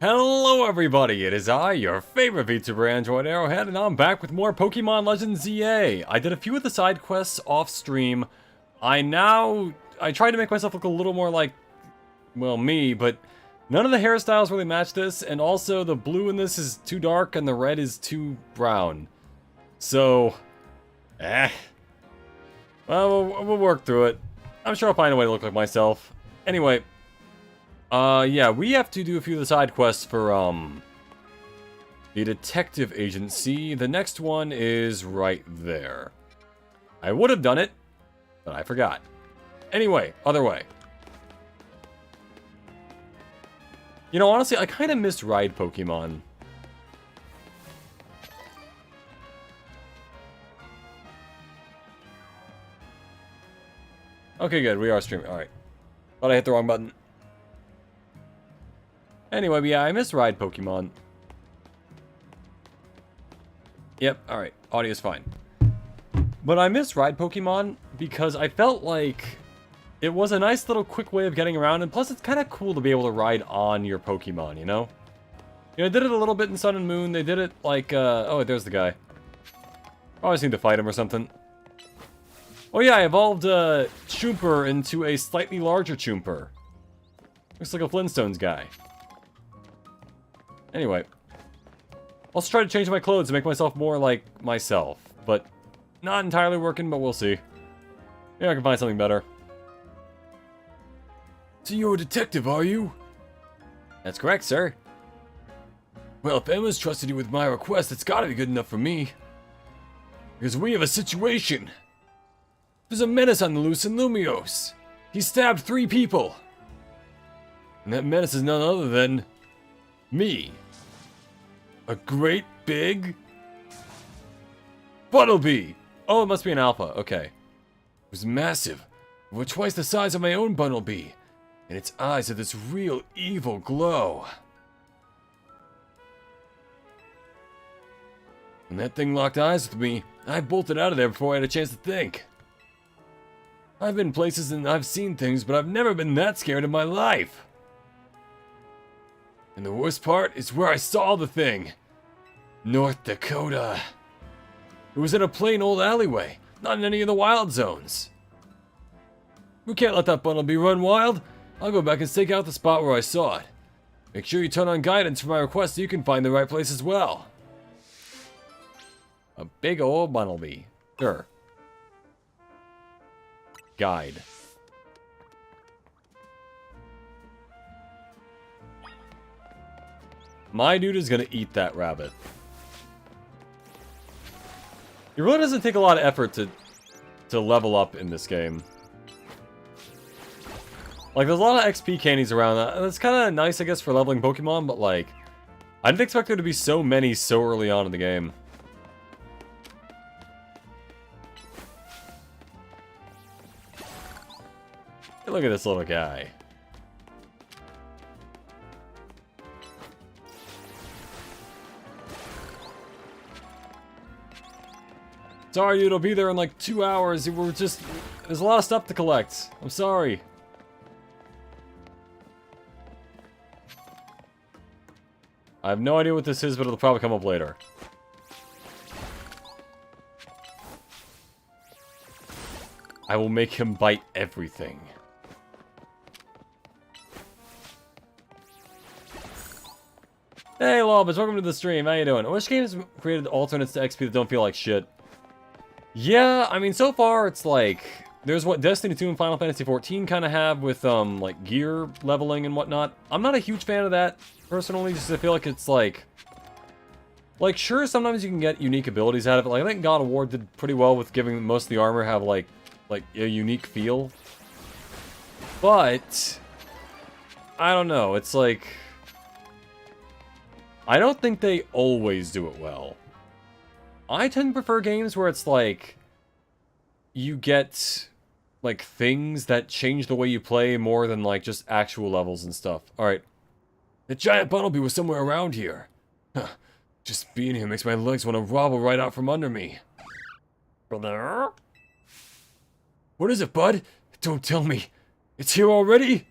Hello everybody, it is I, your favorite VTuber Android Arrowhead, and I'm back with more Pokémon Legends Z-A. I did a few of the side quests off stream. I tried to make myself look a little more like, well, me, but none of the hairstyles really match this, and also the blue in this is too dark and the red is too brown. So, well, we'll work through it. I'm sure I'll find a way to look like myself. Anyway, yeah, we have to do a few of the side quests for, the detective agency. The next one is right there. I would have done it, but I forgot. Anyway, other way. You know, honestly, I kind of miss ride Pokemon. Okay, good, we are streaming. Alright. Thought I hit the wrong button. Anyway, but yeah, I miss ride Pokemon. Yep, alright. Audio's fine. But I miss ride Pokemon because I felt like it was a nice little quick way of getting around, and plus it's kind of cool to be able to ride on your Pokemon, you know? You know, they did it a little bit in Sun and Moon. They did it like, oh, there's the guy. Oh, I just need to fight him or something. Oh yeah, I evolved, Choomper into a slightly larger Choomper. Looks like a Flintstones guy. Anyway, I'll also try to change my clothes to make myself more like myself, but not entirely working, but we'll see. Maybe I can find something better. So you're a detective, are you? That's correct, sir. Well, if Emma's trusted you with my request, it's gotta be good enough for me. Because we have a situation. There's a menace on the loose in Lumios. He stabbed 3 people. And that menace is none other than me. A great big Bunnelby. Oh, it must be an alpha. Okay. It was massive. Over twice the size of my own Bunnelby. And its eyes had this real evil glow. When that thing locked eyes with me, I bolted out of there before I had a chance to think. I've been places and I've seen things, but I've never been that scared in my life. And the worst part is where I saw the thing. North Dakota. It was in a plain old alleyway, not in any of the wild zones. We can't let that Bunnelby run wild. I'll go back and stake out the spot where I saw it. Make sure you turn on guidance for my request so you can find the right place as well. A big old Bunnelby. Sure. Guide. My dude is gonna eat that rabbit. It really doesn't take a lot of effort to level up in this game. Like, there's a lot of XP candies around. That's kind of nice, I guess, for leveling Pokemon, but like, I didn't expect there to be so many so early on in the game. Hey, look at this little guy. Sorry, dude, it'll be there in like 2 hours. There's a lot of stuff to collect. I'm sorry. I have no idea what this is, but it'll probably come up later. I will make him bite everything. Hey, Lobas, welcome to the stream. How you doing? Which games created alternates to XP that don't feel like shit? Yeah, I mean, so far it's like there's what Destiny 2 and Final Fantasy 14 kind of have with like gear leveling and whatnot. I'm not a huge fan of that personally, just 'cause I feel like it's like sure, sometimes you can get unique abilities out of it. Like I think God of War did pretty well with giving most of the armor have like a unique feel. But I don't know, it's like I don't think they always do it well. I tend to prefer games where it's like you get like things that change the way you play more than like just actual levels and stuff. Alright. The giant Bunnelby was somewhere around here. Huh. Just being here makes my legs want to wobble right out from under me. What is it, bud? Don't tell me. It's here already?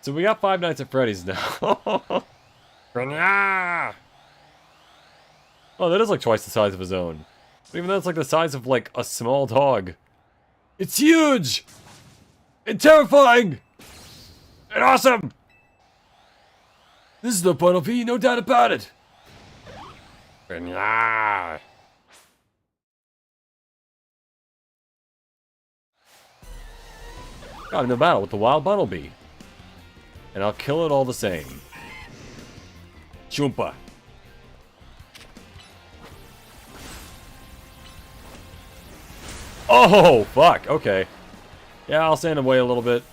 So we got Five Nights at Freddy's now. Oh, that is like twice the size of his own. But even though it's like the size of like a small dog. It's huge! And terrifying! And awesome! This is the Bumblebee, no doubt about it! Got in a battle with the wild Bumblebee. And I'll kill it all the same. Choomper. Oh, fuck. Okay. Yeah, I'll stand away a little bit.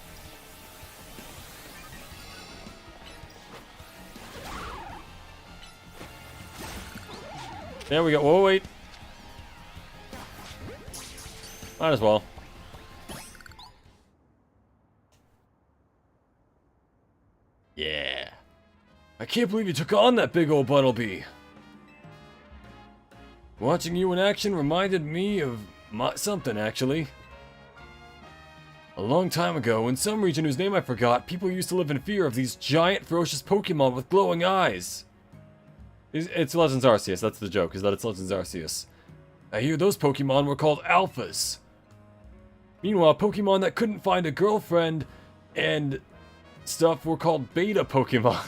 There we go. Whoa, wait. Might as well. Yeah. I can't believe you took on that big old Bumblebee. Watching you in action reminded me of something, actually. A long time ago, in some region whose name I forgot, people used to live in fear of these giant, ferocious Pokemon with glowing eyes. It's Legends Arceus, that's the joke, is that it's Legends Arceus. I hear those Pokemon were called Alphas. Meanwhile, Pokemon that couldn't find a girlfriend and stuff were called Beta Pokemon.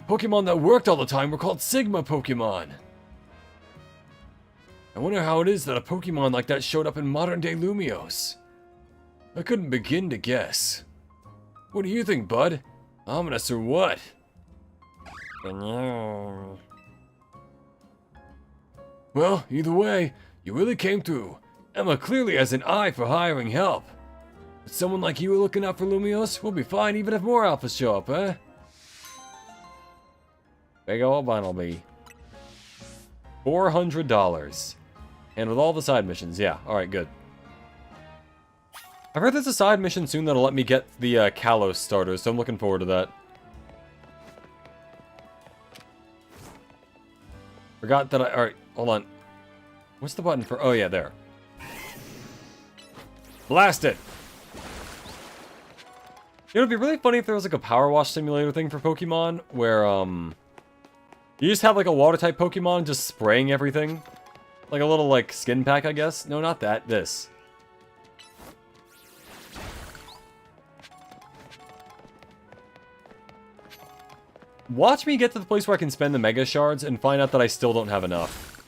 Pokemon that worked all the time were called Sigma Pokemon. I wonder how it is that a Pokemon like that showed up in modern-day Lumiose. I couldn't begin to guess. What do you think, bud? Ominous or what? Well, either way, you really came through. Emma clearly has an eye for hiring help. With someone like you looking out for Lumiose, we'll be fine even if more alphas show up, eh? Big ol' Bumblebee. $400. And with all the side missions, yeah, alright, good. I've heard there's a side mission soon that'll let me get the Kalos starters, so I'm looking forward to that. Forgot that alright, hold on. What's the button for, oh yeah, there. Blast it! You know, it'd be really funny if there was like a power wash simulator thing for Pokemon, where, you just have like a water-type Pokemon just spraying everything. Like a little, like, skin pack, I guess? No, not that. This. Watch me get to the place where I can spend the Mega Shards and find out that I still don't have enough.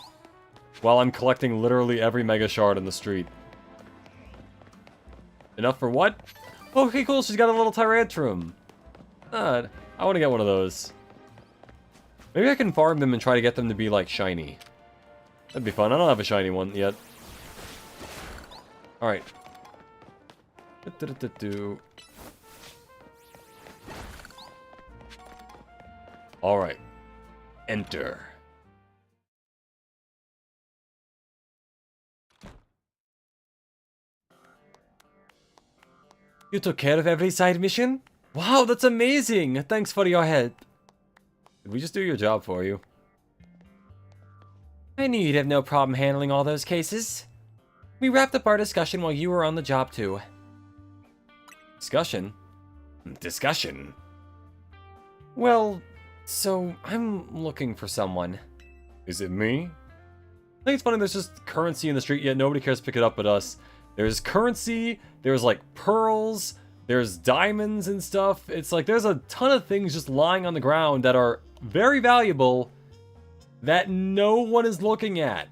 While I'm collecting literally every Mega Shard in the street. Enough for what? Okay, cool. She's got a little Tyrantrum. I want to get one of those. Maybe I can farm them and try to get them to be, like, shiny. That'd be fun. I don't have a shiny one yet. Alright. Alright. Enter. You took care of every side mission? Wow, that's amazing! Thanks for your help. Did we just do your job for you? I knew you'd have no problem handling all those cases. We wrapped up our discussion while you were on the job, too. Discussion? Discussion? Well, so I'm looking for someone. Is it me? I think it's funny there's just currency in the street, yet nobody cares to pick it up but us. There's currency, there's like pearls, there's diamonds and stuff. It's like there's a ton of things just lying on the ground that are very valuable that no one is looking at.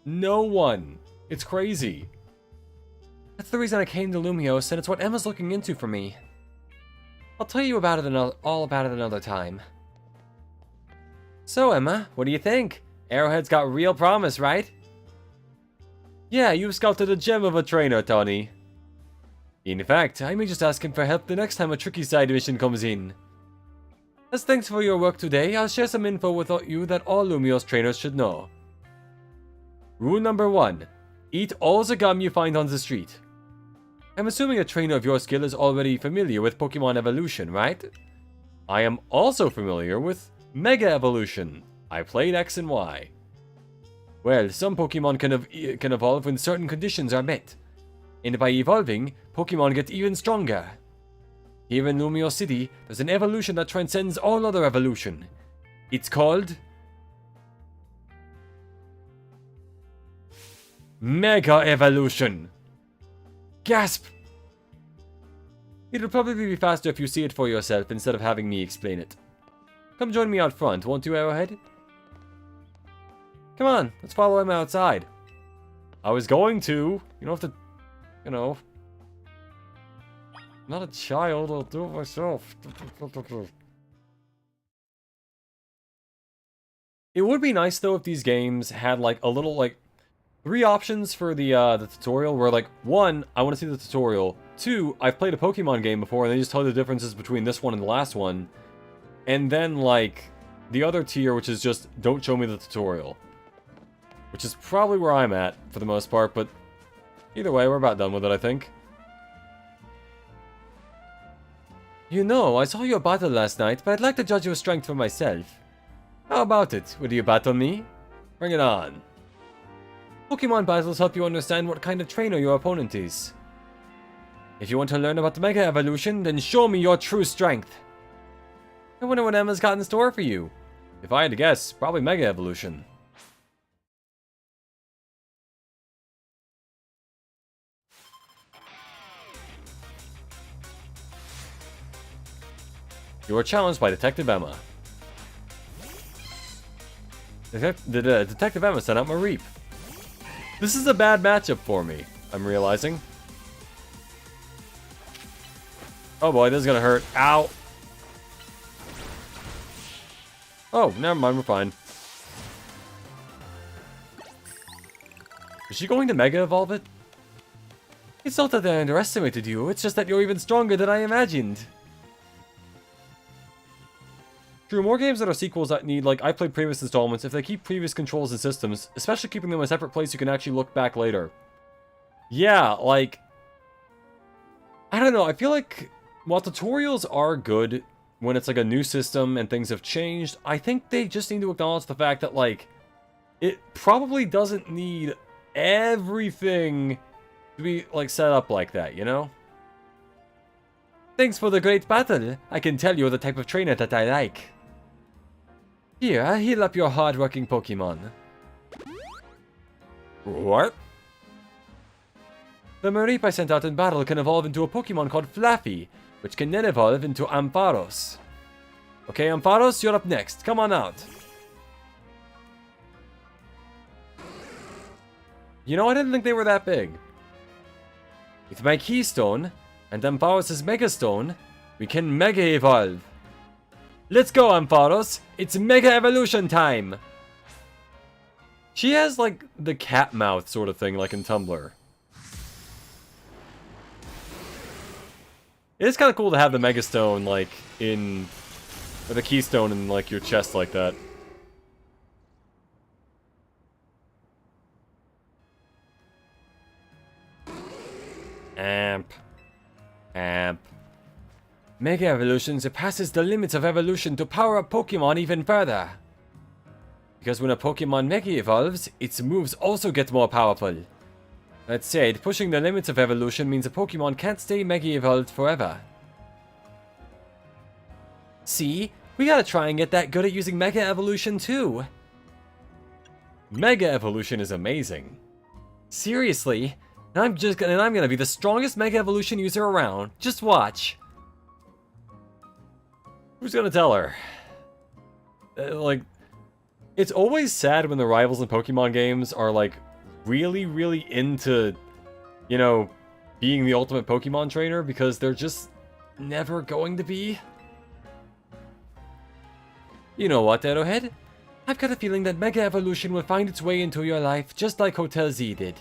No one. It's crazy. That's the reason I came to Lumiose, and it's what Emma's looking into for me. I'll tell you about it all about it another time. So, Emma, what do you think? Arrowhead's got real promise, right? Yeah, you've scouted a gem of a trainer, Tony. In fact, I may just ask him for help the next time a tricky side mission comes in. As thanks for your work today, I'll share some info with you that all Lumiose trainers should know. Rule number 1. Eat all the gum you find on the street. I'm assuming a trainer of your skill is already familiar with Pokemon evolution, right? I am also familiar with Mega Evolution. I played X and Y. Well, some Pokemon can evolve when certain conditions are met. And by evolving, Pokemon get even stronger. Here in Lumio City, there's an evolution that transcends all other evolution. It's called... Mega Evolution. Gasp! It'll probably be faster if you see it for yourself instead of having me explain it. Come join me out front, won't you, Arrowhead? Come on, let's follow him outside. I was going to. You don't have to, you know. I'm not a child, I'll do it myself. It would be nice, though, if these games had, like, a little, like, 3 options for the tutorial, where, like, 1, I want to see the tutorial. 2, I've played a Pokemon game before, and they just tell you the differences between this one and the last one. And then, like, the other tier, which is just, don't show me the tutorial. Which is probably where I'm at, for the most part, but either way, we're about done with it, I think. You know, I saw your battle last night, but I'd like to judge your strength for myself. How about it? Will you battle me? Bring it on. Pokemon battles help you understand what kind of trainer your opponent is. If you want to learn about the Mega Evolution, then show me your true strength. I wonder what Emma's got in store for you. If I had to guess, probably Mega Evolution. You are challenged by Detective Emma. Detective Emma sent out Mareep. This is a bad matchup for me, I'm realizing. Oh boy, this is gonna hurt. Ow! Oh, never mind, we're fine. Is she going to Mega Evolve it? It's not that I underestimated you, it's just that you're even stronger than I imagined. True, more games that are sequels that need, like, I played previous installments, if they keep previous controls and systems, especially keeping them in a separate place you can actually look back later. Yeah, like... I don't know, I feel like, while tutorials are good when it's, like, a new system and things have changed, I think they just need to acknowledge the fact that, like, it probably doesn't need everything to be, like, set up like that, you know? Thanks for the great battle. I can tell you're the type of trainer that I like. Here, I'll heal up your hard-working Pokemon. What? The Mareep I sent out in battle can evolve into a Pokemon called Flaffy, which can then evolve into Ampharos. Okay, Ampharos, you're up next. Come on out. You know, I didn't think they were that big. With my Keystone and Ampharos' Mega Stone, we can Mega Evolve. Let's go, Ampharos! It's Mega Evolution time! She has, like, the cat mouth sort of thing, like in Tumblr. It is kind of cool to have the Mega Stone, like, in... or the Keystone in, like, your chest like that. Amp. Mega Evolution surpasses the limits of evolution to power up Pokemon even further. Because when a Pokemon Mega evolves, its moves also get more powerful. That said, pushing the limits of evolution means a Pokemon can't stay Mega evolved forever. See? We gotta try and get that good at using Mega Evolution too. Mega Evolution is amazing. Seriously? I'm gonna be the strongest Mega Evolution user around. Just watch. Who's gonna tell her? Like, it's always sad when the rivals in Pokemon games are, like, really, really into, you know, being the ultimate Pokemon trainer, because they're just never going to be. You know what, Arrowhead? I've got a feeling that Mega Evolution will find its way into your life, just like Hotel Z did.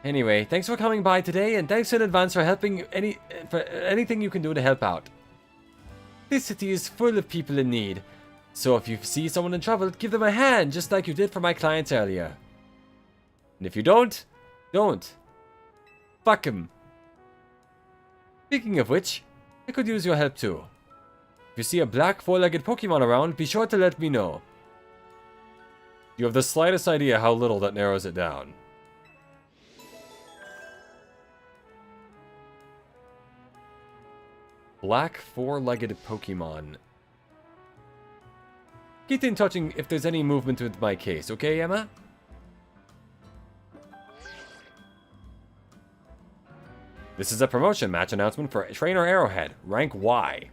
Anyway, thanks for coming by today, and thanks in advance for helping for anything you can do to help out. This city is full of people in need, so if you see someone in trouble, give them a hand, just like you did for my clients earlier. And if you don't, don't. Fuck 'em. Speaking of which, I could use your help too. If you see a black four-legged Pokemon around, be sure to let me know. You have the slightest idea how little that narrows it down. Black four-legged Pokemon. Keep in touching if there's any movement with my case, okay, Emma? This is a promotion match announcement for Trainer Arrowhead, rank Y.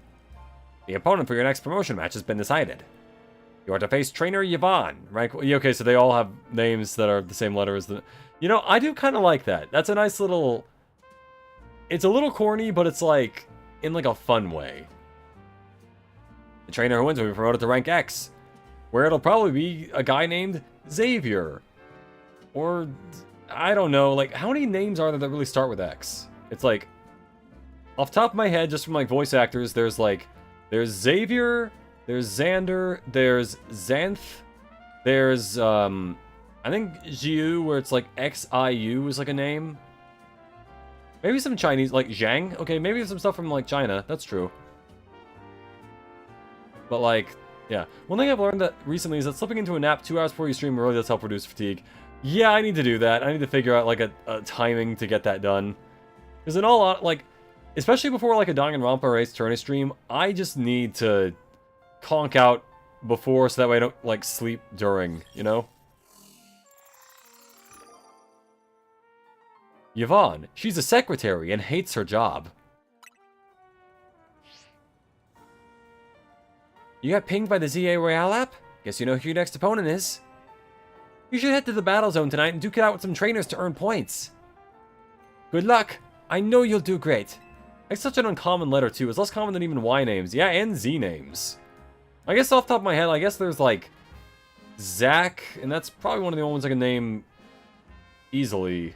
The opponent for your next promotion match has been decided. You are to face Trainer Yvonne, rank... Okay, so they all have names that are the same letter as the... You know, I do kind of like that. That's a nice little... It's a little corny, but it's like... in like a fun way. The trainer who wins will be promoted to rank X, where it'll probably be a guy named Xavier. Or... I don't know, like, how many names are there that really start with X? It's like... Off the top of my head, just from like voice actors, there's like... There's Xavier... There's Xander, there's Xanth, there's, I think Jiu, where it's like X-I-U is like a name. Maybe some Chinese, like Zhang. Okay, maybe some stuff from like China, that's true. But like, yeah. One thing I've learned that recently is that slipping into a nap 2 hours before you stream really does help reduce fatigue. Yeah, I need to do that. I need to figure out like a timing to get that done. Because in all, like, especially before like a Danganronpa or Ace Attorney stream, I just need to... conk out before so that way I don't, like, sleep during, you know? Yvonne, she's a secretary and hates her job. You got pinged by the Z-A Royale app? Guess you know who your next opponent is. You should head to the battle zone tonight and duke it out with some trainers to earn points. Good luck. I know you'll do great. It's such an uncommon letter, too. It's less common than even Y names. Yeah, and Z names. I guess off the top of my head, I guess there's like Zach, and that's probably one of the only ones I can name easily.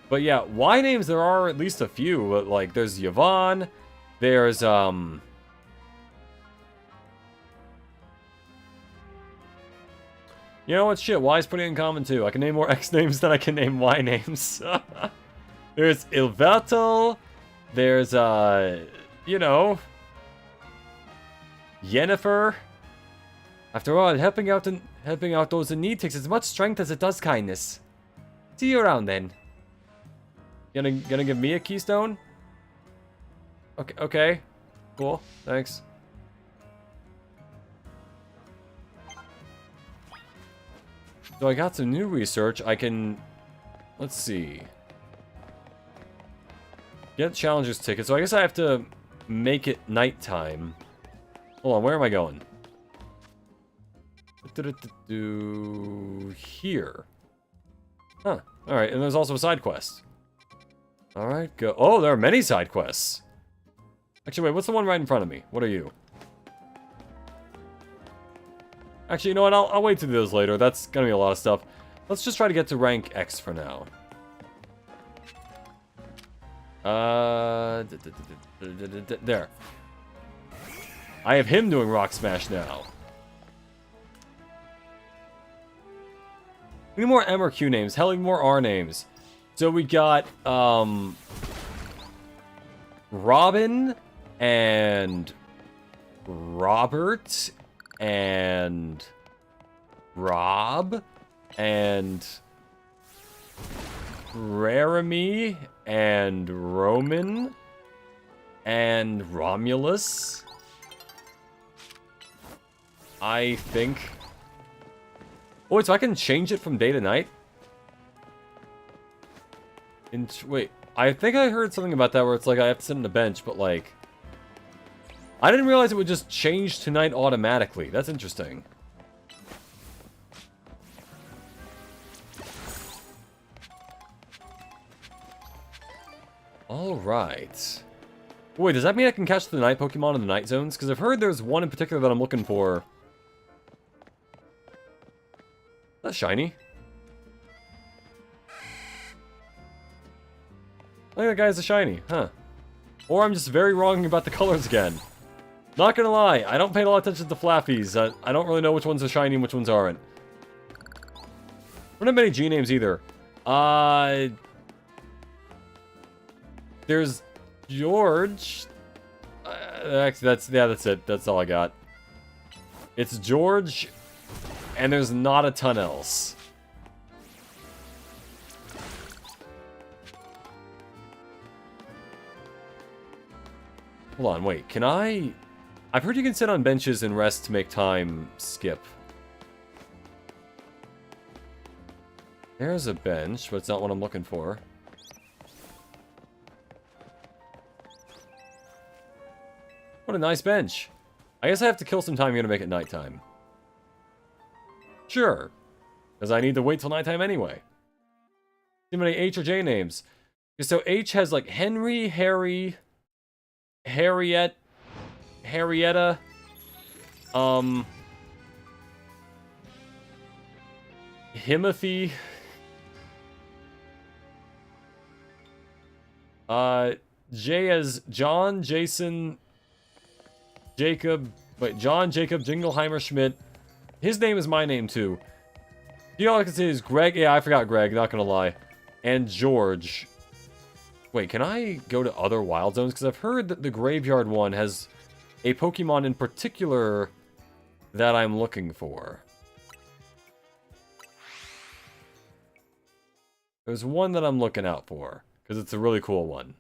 But yeah, Y names there are at least a few, but like there's Yvonne, there's you know what, shit, Y's pretty uncommon too. I can name more X names than I can name Y names. There's Ilvertal, there's you know, Yennefer. After all, helping out those in need takes as much strength as it does kindness. See you around then. Gonna give me a keystone? Okay. Cool. Thanks. So I got some new research. I can... Let's see. Get challenger's ticket. So I guess I have to make it nighttime. Hold on, where am I going? Here. Huh. Alright, and there's also a side quest. Alright, go. Oh, there are many side quests. Actually, wait, what's the one right in front of me? What are you? Actually, you know what? I'll wait to do those later. That's gonna be a lot of stuff. Let's just try to get to rank X for now. There. I have him doing Rock Smash now. We need more M or Q names. Hell, more R names. So we got, Robin, and Robert, and Rob, and Raramy, and Roman, and Romulus. I think. Oh, wait, so I can change it from day to night? Wait, I think I heard something about that where it's like I have to sit on the bench, but like... I didn't realize it would just change to night automatically. That's interesting. Alright. Wait, does that mean I can catch the night Pokemon in the night zones? Because I've heard there's one in particular that I'm looking for. That's shiny. I think that guy's a shiny, huh? Or I'm just very wrong about the colors again. Not gonna lie, I don't pay a lot of attention to Flappies. I don't really know which ones are shiny and which ones aren't. I don't have many G names either. There's George. Actually, that's it. That's all I got. It's George, and there's not a ton else. Hold on, wait. Can I... I've heard you can sit on benches and rest to make time skip. There's a bench, but it's not what I'm looking for. What a nice bench. I guess I have to kill some time here to make it nighttime. Sure. Because I need to wait till nighttime anyway. Too many H or J names. So H has like Henry, Harry, Harriet, Harrietta, Timothy, J as John, Jason, Jacob, wait, John, Jacob, Jingleheimer, Schmidt. His name is my name too. You know all I can say is Greg. Yeah, I forgot Greg, not gonna lie. And George. Wait, can I go to other wild zones? Because I've heard that the graveyard one has a Pokemon in particular that I'm looking for. There's one that I'm looking out for, because it's a really cool one.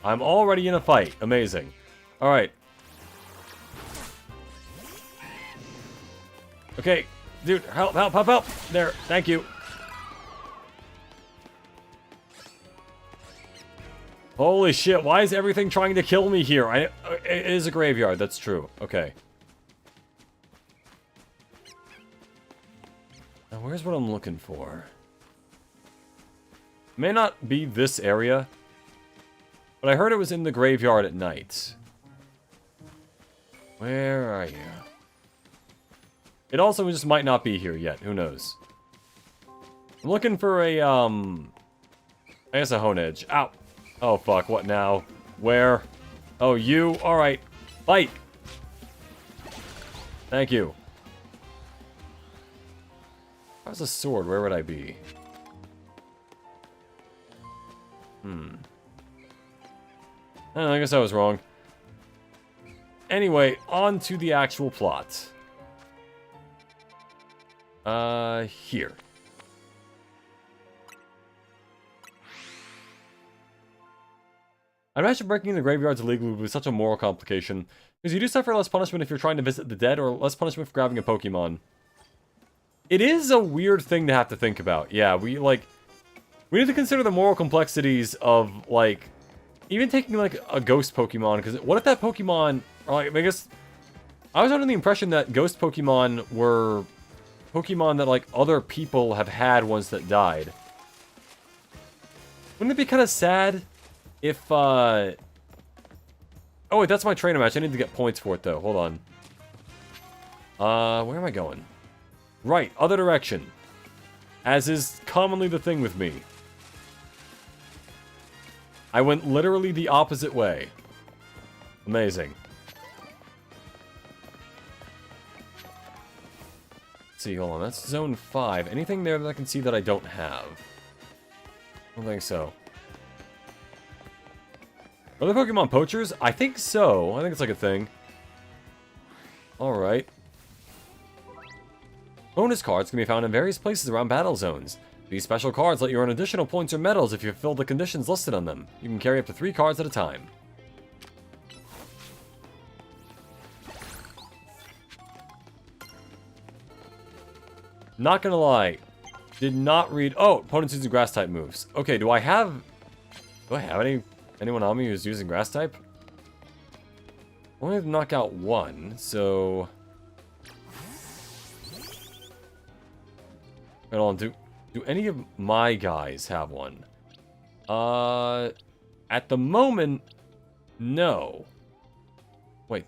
I'm already in a fight. Amazing. Alright. Okay, dude, help, help, help, help! There, thank you. Holy shit, why is everything trying to kill me here? It is a graveyard, that's true. Okay. Now, where's what I'm looking for? May not be this area, but I heard it was in the graveyard at night. Where are you? It also just might not be here yet. Who knows? I'm looking for a, I guess a Honedge. Ow! Oh, fuck. What now? Where? Oh, you? Alright. Fight! Thank you. If I was a sword, where would I be? I guess I was wrong. Anyway, on to the actual plot. Here. I imagine breaking the graveyards illegally would be such a moral complication, because you do suffer less punishment if you're trying to visit the dead, or less punishment for grabbing a Pokemon. It is a weird thing to have to think about. Yeah, we need to consider the moral complexities of, like, even taking, like, a ghost Pokemon, because what if that Pokemon, or, like, I guess, I was under the impression that ghost Pokemon were Pokemon that, like, other people have had ones that died. Wouldn't it be kind of sad if, Oh, wait, that's my trainer match. I need to get points for it, though. Hold on. Where am I going? Right, other direction. As is commonly the thing with me. I went literally the opposite way. Amazing. Let's see, hold on. That's Zone 5. Anything there that I can see that I don't have? I don't think so. Are there Pokemon poachers? I think so. I think it's like a thing. Alright. Bonus cards can be found in various places around battle zones. These special cards let you earn additional points or medals if you fulfill the conditions listed on them. You can carry up to 3 cards at a time. Not gonna lie. Did not read... Oh, opponents using grass type moves. Okay, do I have anyone on me who's using grass type? I only have to knock out one, so... Hold on, do any of my guys have one? At the moment, no. Wait,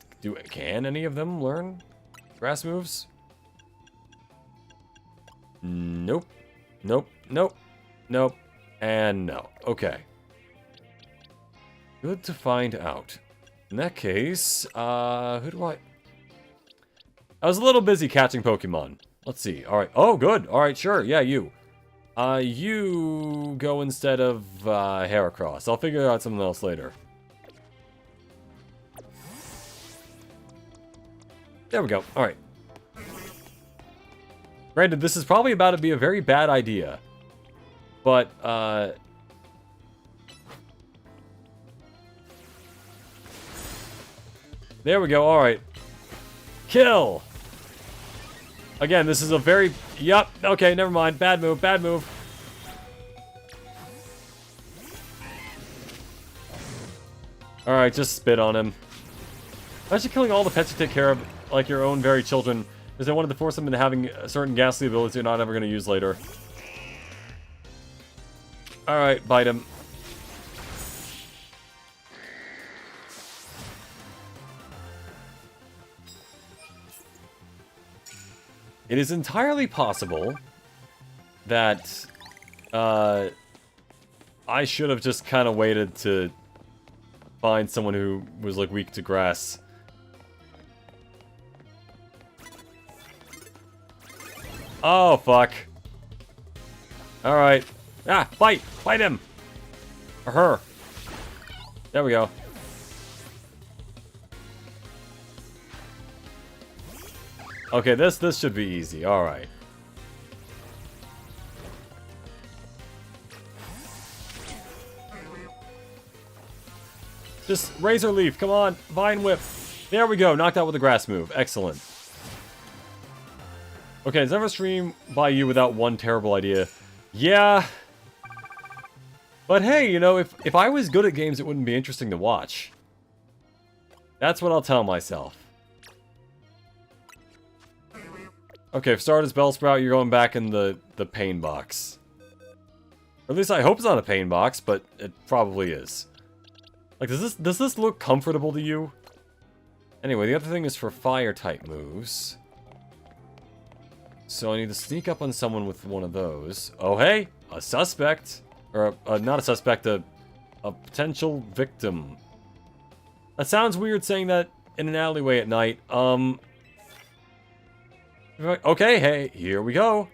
can any of them learn grass moves? Nope. Nope. Nope. Nope. And no. Okay. Good to find out. In that case, who do I was a little busy catching Pokemon. Let's see. Alright. Oh, good. Alright, sure. Yeah, you. You go instead of, Heracross. I'll figure out something else later. There we go. Alright. Granted, this is probably about to be a very bad idea. But, there we go, alright. Kill! Again, this is a very... Yup, okay, never mind. Bad move, bad move. Alright, just spit on him. Imagine killing all the pets you take care of like your own very children, because they wanted to force them into having a certain ghastly abilities you're not ever going to use later. Alright, bite him. It is entirely possible that I should have just kind of waited to find someone who was like weak to grass. Oh, fuck. Alright. Ah, bite! Bite him! Or her. There we go. Okay, this should be easy. Alright. Just Razor Leaf, come on! Vine Whip! There we go, knocked out with a grass move. Excellent. Okay, there's never a stream by you without one terrible idea. Yeah. But hey, you know, if I was good at games, it wouldn't be interesting to watch. That's what I'll tell myself. Okay, for starters, Bellsprout, you're going back in the pain box. Or at least I hope it's not a pain box, but it probably is. Like, does this look comfortable to you? Anyway, the other thing is for fire-type moves. So I need to sneak up on someone with one of those. Oh, hey! A suspect! Or, not a suspect, a potential victim. That sounds weird saying that in an alleyway at night. Okay, hey, here we go.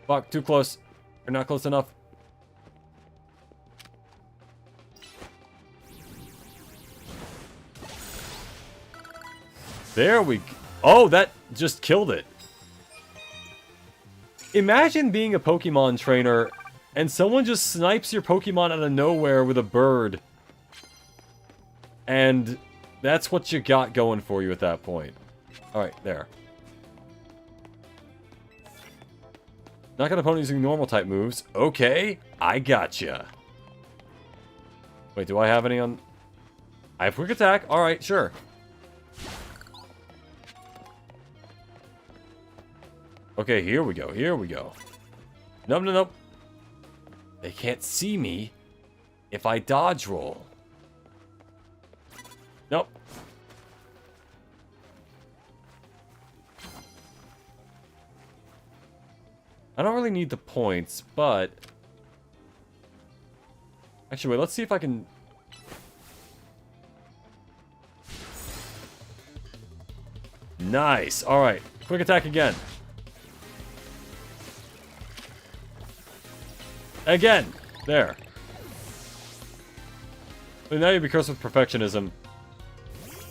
Fuck, too close. You're not close enough. There we go. Oh, that just killed it. Imagine being a Pokemon trainer and someone just snipes your Pokemon out of nowhere with a bird. And that's what you got going for you at that point. Alright, there. Knock out opponent using normal type moves. Okay, I gotcha. Wait, do I have any on... I have quick attack. Alright, sure. Okay, here we go, here we go. Nope, nope, nope. They can't see me if I dodge roll. Nope. I don't really need the points, but... Actually, wait, let's see if I can... Nice! Alright, quick attack again. Again! There. But now you be cursed with perfectionism.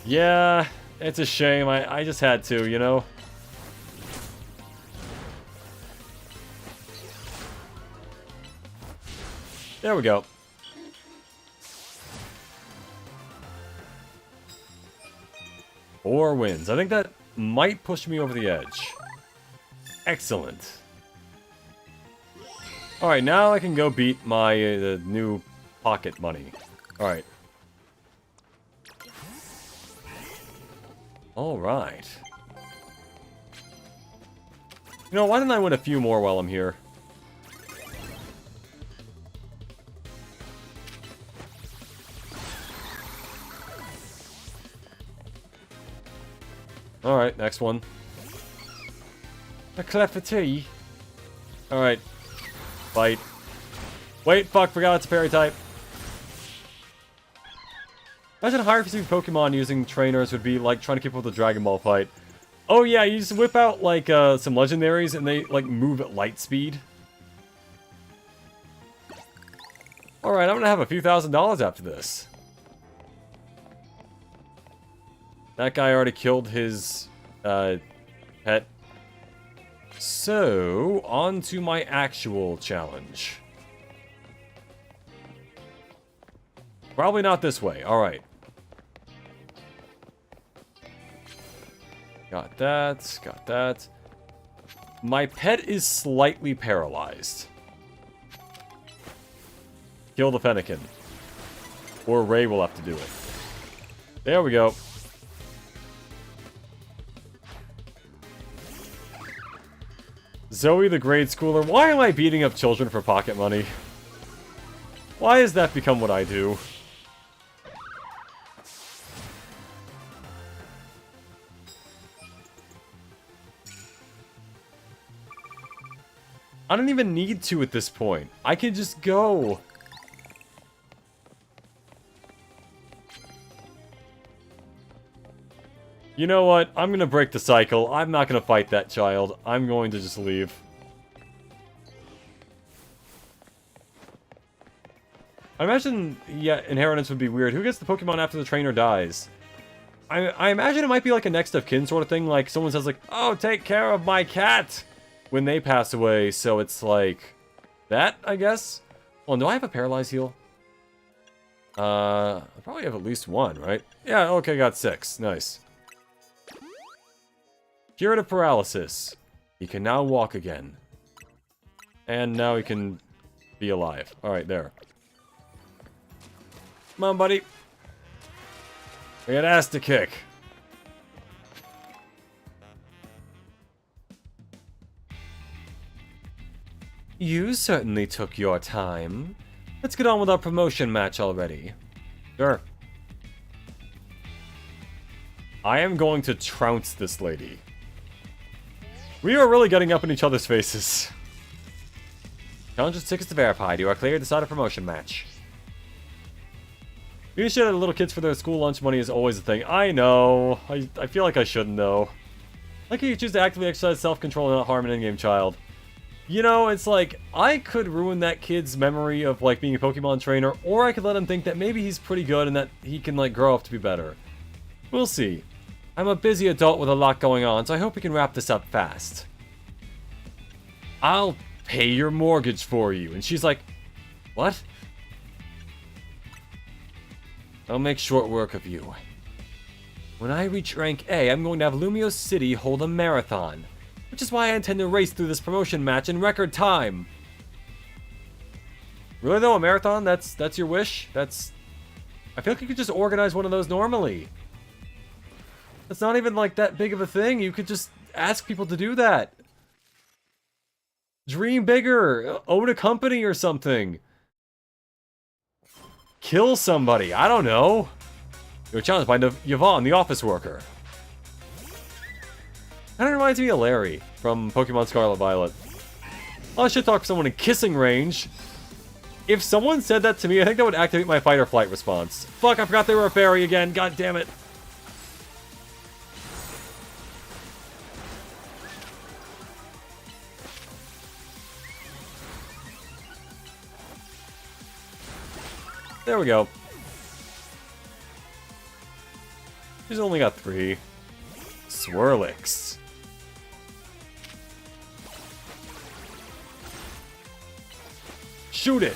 Yeah, it's a shame. I just had to, you know? There we go. Four wins. I think that might push me over the edge. Excellent. Alright, now I can go beat my new pocket money. Alright. Alright. You know, why didn't I win a few more while I'm here? Alright, next one. A cleft tea. Alright. Bite. Wait, fuck, forgot it's a parry type. Imagine higher physique Pokemon using trainers would be like trying to keep up with a Dragon Ball fight. Oh yeah, you just whip out like some legendaries and they like move at light speed. Alright, I'm gonna have a few $1,000s after this. That guy already killed his, pet. So, on to my actual challenge. Probably not this way. Alright. Got that. Got that. My pet is slightly paralyzed. Kill the Fennekin. Or Ray will have to do it. There we go. Zoe the grade schooler. Why am I beating up children for pocket money? Why has that become what I do? I don't even need to at this point. I can just go. You know what? I'm gonna break the cycle. I'm not gonna fight that child. I'm going to just leave. I imagine, yeah, inheritance would be weird. Who gets the Pokemon after the trainer dies? I imagine it might be like a next of kin sort of thing. Like, someone says like, oh, take care of my cat when they pass away. So it's like that, I guess. Well, do I have a paralyzed heal? I probably have at least one, right? Yeah, okay, got 6. Nice. Curative paralysis. He can now walk again. And now he can be alive. Alright, there. Come on, buddy. We got ass to kick. You certainly took your time. Let's get on with our promotion match already. Sure. I am going to trounce this lady. We are really getting up in each other's faces. Challenge tickets to verified. You are cleared to start a promotion match. Being shit at little kids for their school lunch money is always a thing. I know. I feel like I shouldn't, though. Like you choose to actively exercise self-control and not harm an in-game child. You know, it's like, I could ruin that kid's memory of, like, being a Pokemon trainer, or I could let him think that maybe he's pretty good and that he can, like, grow up to be better. We'll see. I'm a busy adult with a lot going on, so I hope we can wrap this up fast. I'll pay your mortgage for you. And she's like, what? I'll make short work of you. When I reach rank A, I'm going to have Lumio City hold a marathon. Which is why I intend to race through this promotion match in record time. Really though, a marathon? That's your wish? I feel like you could just organize one of those normally. It's not even like that big of a thing. You could just ask people to do that. Dream bigger. Own a company or something. Kill somebody. I don't know. You're challenged by Yvonne, the office worker. Kind of reminds me of Larry from Pokemon Scarlet Violet. Oh, I should talk to someone in kissing range. If someone said that to me, I think that would activate my fight or flight response. Fuck, I forgot they were a fairy again. God damn it. There we go. She's only got 3. Swirlix. Shoot it!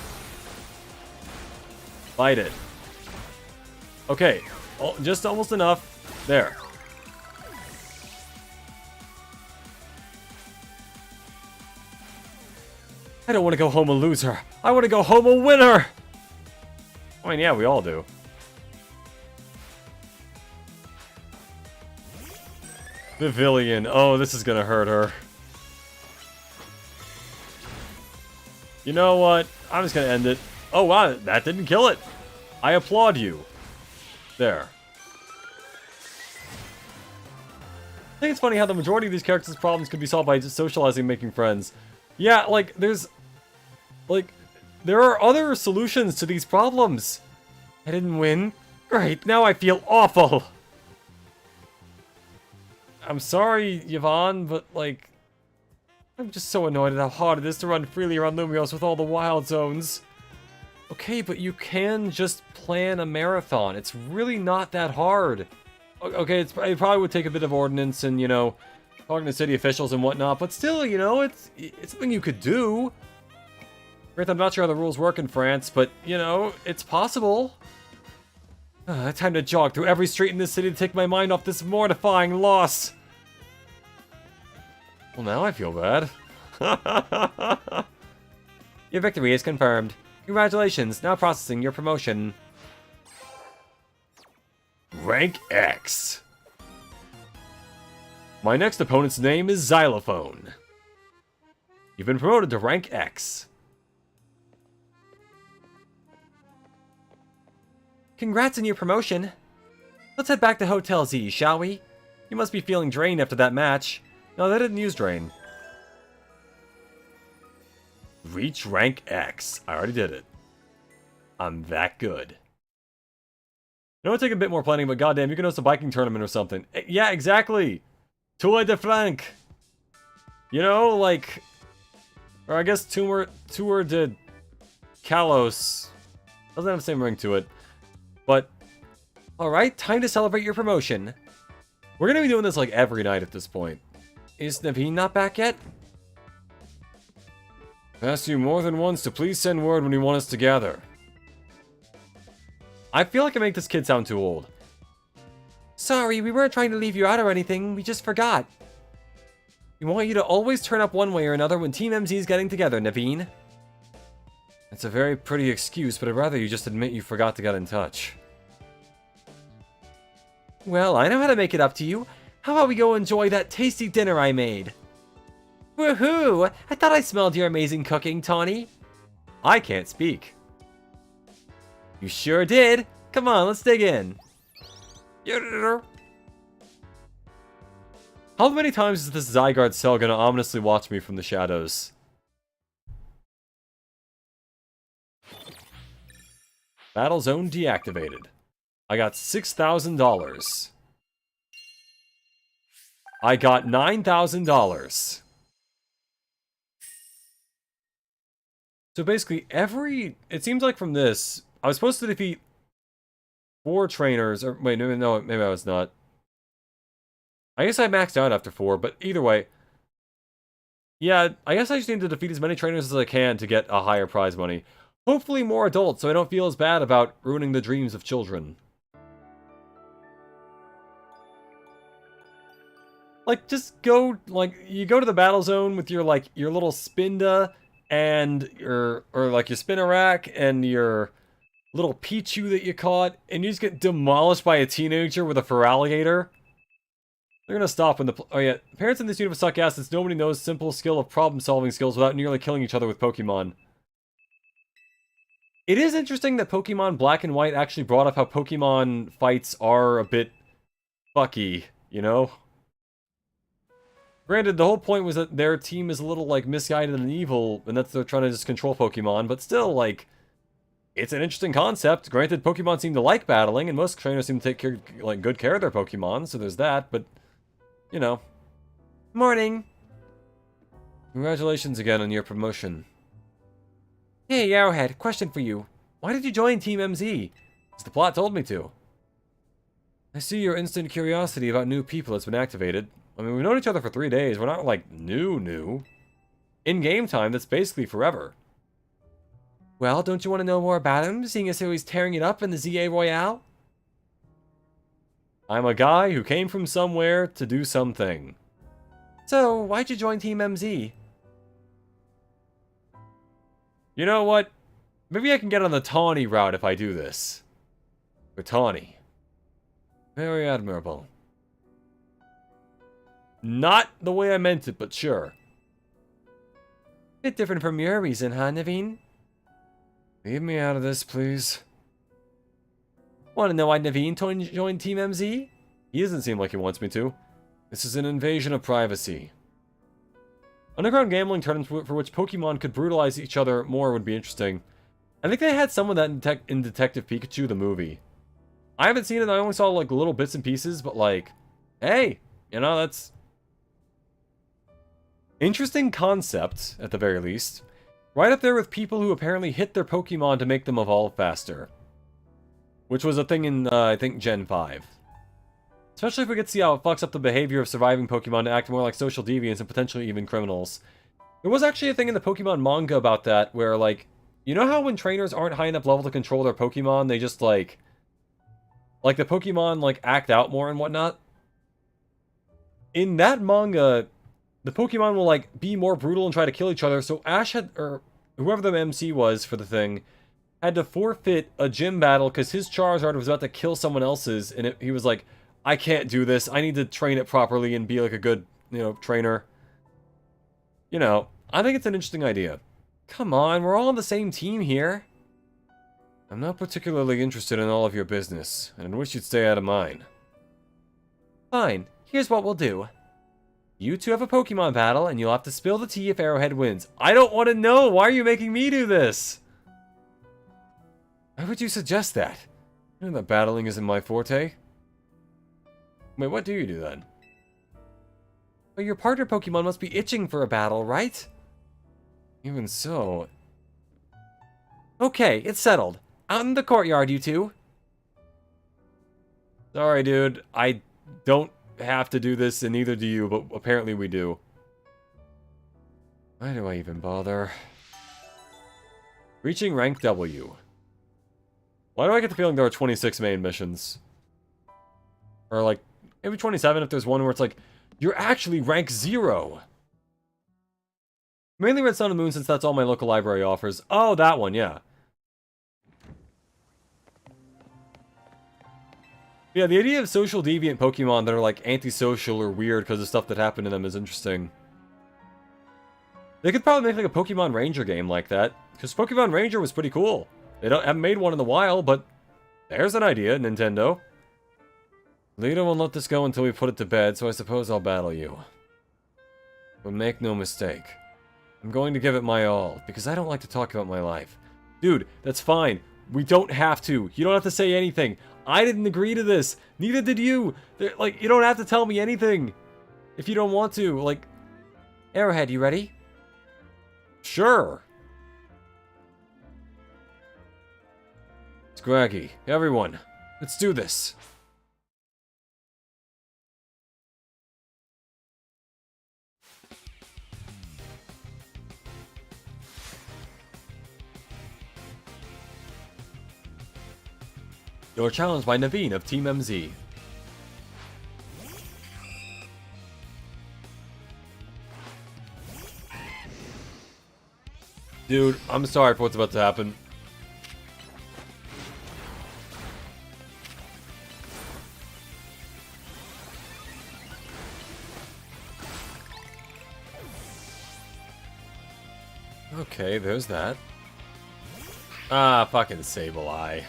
Fight it. Okay. Oh, just almost enough. There. I don't want to go home a loser. I want to go home a winner! I mean, yeah, we all do. Pavilion. Oh, this is gonna hurt her. You know what? I'm just gonna end it. Oh, wow, that didn't kill it. I applaud you. There. I think it's funny how the majority of these characters' problems could be solved by just socializing and making friends. Yeah, like, there are other solutions to these problems. I didn't win. Great, now I feel awful. I'm sorry, Yvonne, but, like, I'm just so annoyed at how hard it is to run freely around Lumios with all the wild zones. Okay, but you can just plan a marathon. It's really not that hard. Okay, it probably would take a bit of ordinance and, you know, talking to city officials and whatnot, but still, you know, it's something you could do. Granted, I'm not sure how the rules work in France, but, you know, it's possible. Time to jog through every street in this city to take my mind off this mortifying loss. Well, now I feel bad. Your victory is confirmed. Congratulations, now processing your promotion. Rank X. My next opponent's name is Xylophone. You've been promoted to Rank X. Congrats on your promotion. Let's head back to Hotel Z, shall we? You must be feeling drained after that match. No, they didn't use drain. Reach rank X. I already did it. I'm that good. It would take a bit more planning, but goddamn, you can host a biking tournament or something. Yeah, exactly. Tour de Frank. You know, like... Or I guess Tour de Kalos. Doesn't have the same ring to it. But, alright, time to celebrate your promotion. We're gonna be doing this like every night at this point. Is Naveen not back yet? I've asked you more than once to please send word when you want us to gather. I feel like I make this kid sound too old. Sorry, we weren't trying to leave you out or anything, we just forgot. We want you to always turn up one way or another when Team MZ is getting together, Naveen. That's a very pretty excuse, but I'd rather you just admit you forgot to get in touch. Well, I know how to make it up to you. How about we go enjoy that tasty dinner I made? Woohoo! I thought I smelled your amazing cooking, Tawny. I can't speak. You sure did. Come on, let's dig in. How many times is this Zygarde cell gonna ominously watch me from the shadows? Battle zone deactivated. I got $6,000. I got $9,000. So basically it seems like from this, I was supposed to defeat 4 trainers, or wait, no, maybe I was not. I guess I maxed out after 4, but either way. Yeah, I guess I just need to defeat as many trainers as I can to get a higher prize money. Hopefully more adults, so I don't feel as bad about ruining the dreams of children. Like, just go, like, you go to the battle zone with your, like, your little Spinda and your, or like your Spinarak and your little Pichu that you caught, and you just get demolished by a teenager with a Feraligatr. They're gonna stop when the, oh yeah, parents in this universe suck ass since nobody knows simple skill of problem-solving skills without nearly killing each other with Pokemon. It is interesting that Pokemon Black and White actually brought up how Pokemon fights are a bit fucky, you know? Granted, the whole point was that their team is a little, like, misguided and evil, and that they're trying to just control Pokemon, but still, like, it's an interesting concept. Granted, Pokemon seem to like battling, and most trainers seem to take care, like, good care of their Pokemon, so there's that, but, you know. Morning! Congratulations again on your promotion. Hey, Arrowhead, question for you. Why did you join Team MZ? Because the plot told me to. I see your instant curiosity about new people has been activated. I mean, we've known each other for 3 days. We're not, like, new. In game time, that's basically forever. Well, don't you want to know more about him, seeing as how he's tearing it up in the ZA Royale? I'm a guy who came from somewhere to do something. So, why'd you join Team MZ? You know what? Maybe I can get on the Tawny route if I do this. For Tawny. Very admirable. Not the way I meant it, but sure. Bit different from your reason, huh, Naveen? Leave me out of this, please. Want to know why Naveen joined Team MZ? He doesn't seem like he wants me to. This is an invasion of privacy. Underground gambling tournaments for which Pokemon could brutalize each other more would be interesting. I think they had some of that in Detective Pikachu, the movie. I haven't seen it, I only saw like little bits and pieces, but like, hey, you know, that's... Interesting concept, at the very least. Right up there with people who apparently hit their Pokemon to make them evolve faster. Which was a thing in, I think, Gen 5. Especially if we get to see how it fucks up the behavior of surviving Pokemon to act more like social deviants and potentially even criminals. There was actually a thing in the Pokemon manga about that, where, like, you know how when trainers aren't high enough level to control their Pokemon, they just, like the Pokemon, like, act out more and whatnot? In that manga, the Pokemon will, like, be more brutal and try to kill each other, so Ash had, or whoever the MC was for the thing, had to forfeit a gym battle because his Charizard was about to kill someone else's, and he was like, I can't do this, I need to train it properly and be, like, a good, you know, trainer. You know, I think it's an interesting idea. Come on, we're all on the same team here. I'm not particularly interested in all of your business, and I wish you'd stay out of mine. Fine, here's what we'll do. You two have a Pokemon battle, and you'll have to spill the tea if Arrowhead wins. I don't want to know! Why are you making me do this? Why would you suggest that? You know that battling isn't my forte. Wait, what do you do then? Well, your partner Pokemon must be itching for a battle, right? Even so... Okay, it's settled. Out in the courtyard, you two. Sorry, dude. I don't have to do this, and neither do you, but apparently we do. Why do I even bother? Reaching rank W. Why do I get the feeling there are 26 main missions? Or like, maybe 27 if there's one where it's like, you're actually rank 0. Mainly Red Sun and Moon since that's all my local library offers. Oh, that one, yeah. Yeah, the idea of social deviant Pokemon that are like antisocial or weird because of stuff that happened to them is interesting. They could probably make like a Pokemon Ranger game like that, because Pokemon Ranger was pretty cool. They haven't made one in a while, but there's an idea, Nintendo. Lita won't let this go until we put it to bed, so I suppose I'll battle you. But make no mistake, I'm going to give it my all, because I don't like to talk about my life. Dude, that's fine. We don't have to. You don't have to say anything. I didn't agree to this. Neither did you. Like, you don't have to tell me anything if you don't want to. Like, Arrowhead, you ready? Sure. Scraggy, everyone, let's do this. You're challenged by Naveen of Team MZ. Dude, I'm sorry for what's about to happen. Okay, there's that. Ah, fucking Sableye.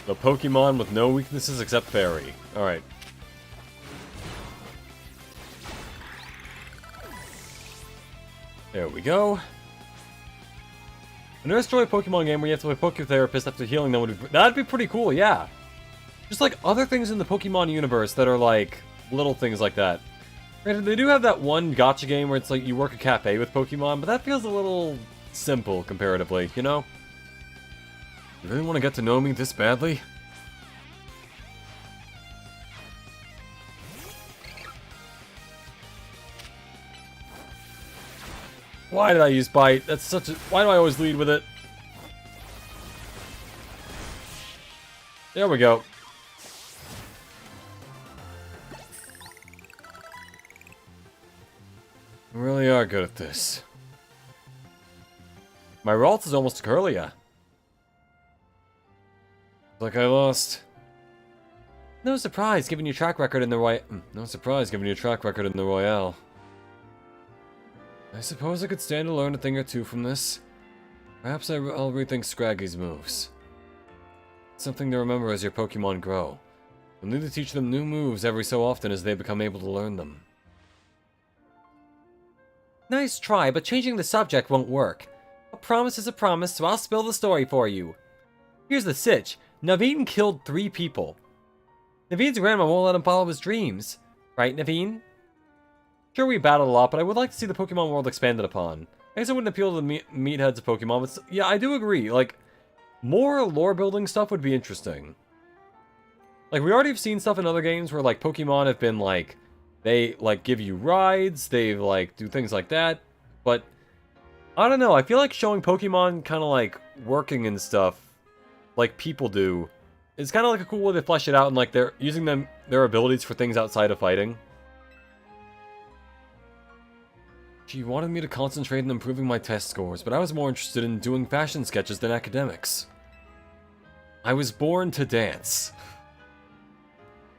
The Pokemon with no weaknesses except Fairy. Alright. There we go. An Earth Joy Pokemon game where you have to play Poketherapist after healing them would be... That'd be pretty cool, yeah. Just like other things in the Pokemon universe that are like little things like that. Granted, they do have that one gacha game where it's like you work a cafe with Pokemon, but that feels a little simple comparatively, you know? You really want to get to know me this badly? Why did I use Bite? That's such a... Why do I always lead with it? There we go. We really are good at this. My Ralts is almost a Kirlia. Like I lost. No surprise given your track record in the Royale. I suppose I could stand to learn a thing or two from this. Perhaps I'll rethink Scraggy's moves. Something to remember as your Pokemon grow. You'll need to teach them new moves every so often as they become able to learn them. Nice try, but changing the subject won't work. A promise is a promise, so I'll spill the story for you. Here's the sitch. Naveen killed 3 people. Naveen's grandma won't let him follow his dreams. Right, Naveen? Sure, we battled a lot, but I would like to see the Pokemon world expanded upon. I guess it wouldn't appeal to the meatheads of Pokemon, but yeah, I do agree. Like, more lore building stuff would be interesting. Like, we already have seen stuff in other games where, like, Pokemon have been, like, they, like, give you rides, they, like, do things like that, but I don't know, I feel like showing Pokemon kind of, like, working and stuff, like people do, is kind of like a cool way to flesh it out, and, like, they're using their abilities for things outside of fighting. She wanted me to concentrate on improving my test scores, but I was more interested in doing fashion sketches than academics. I was born to dance.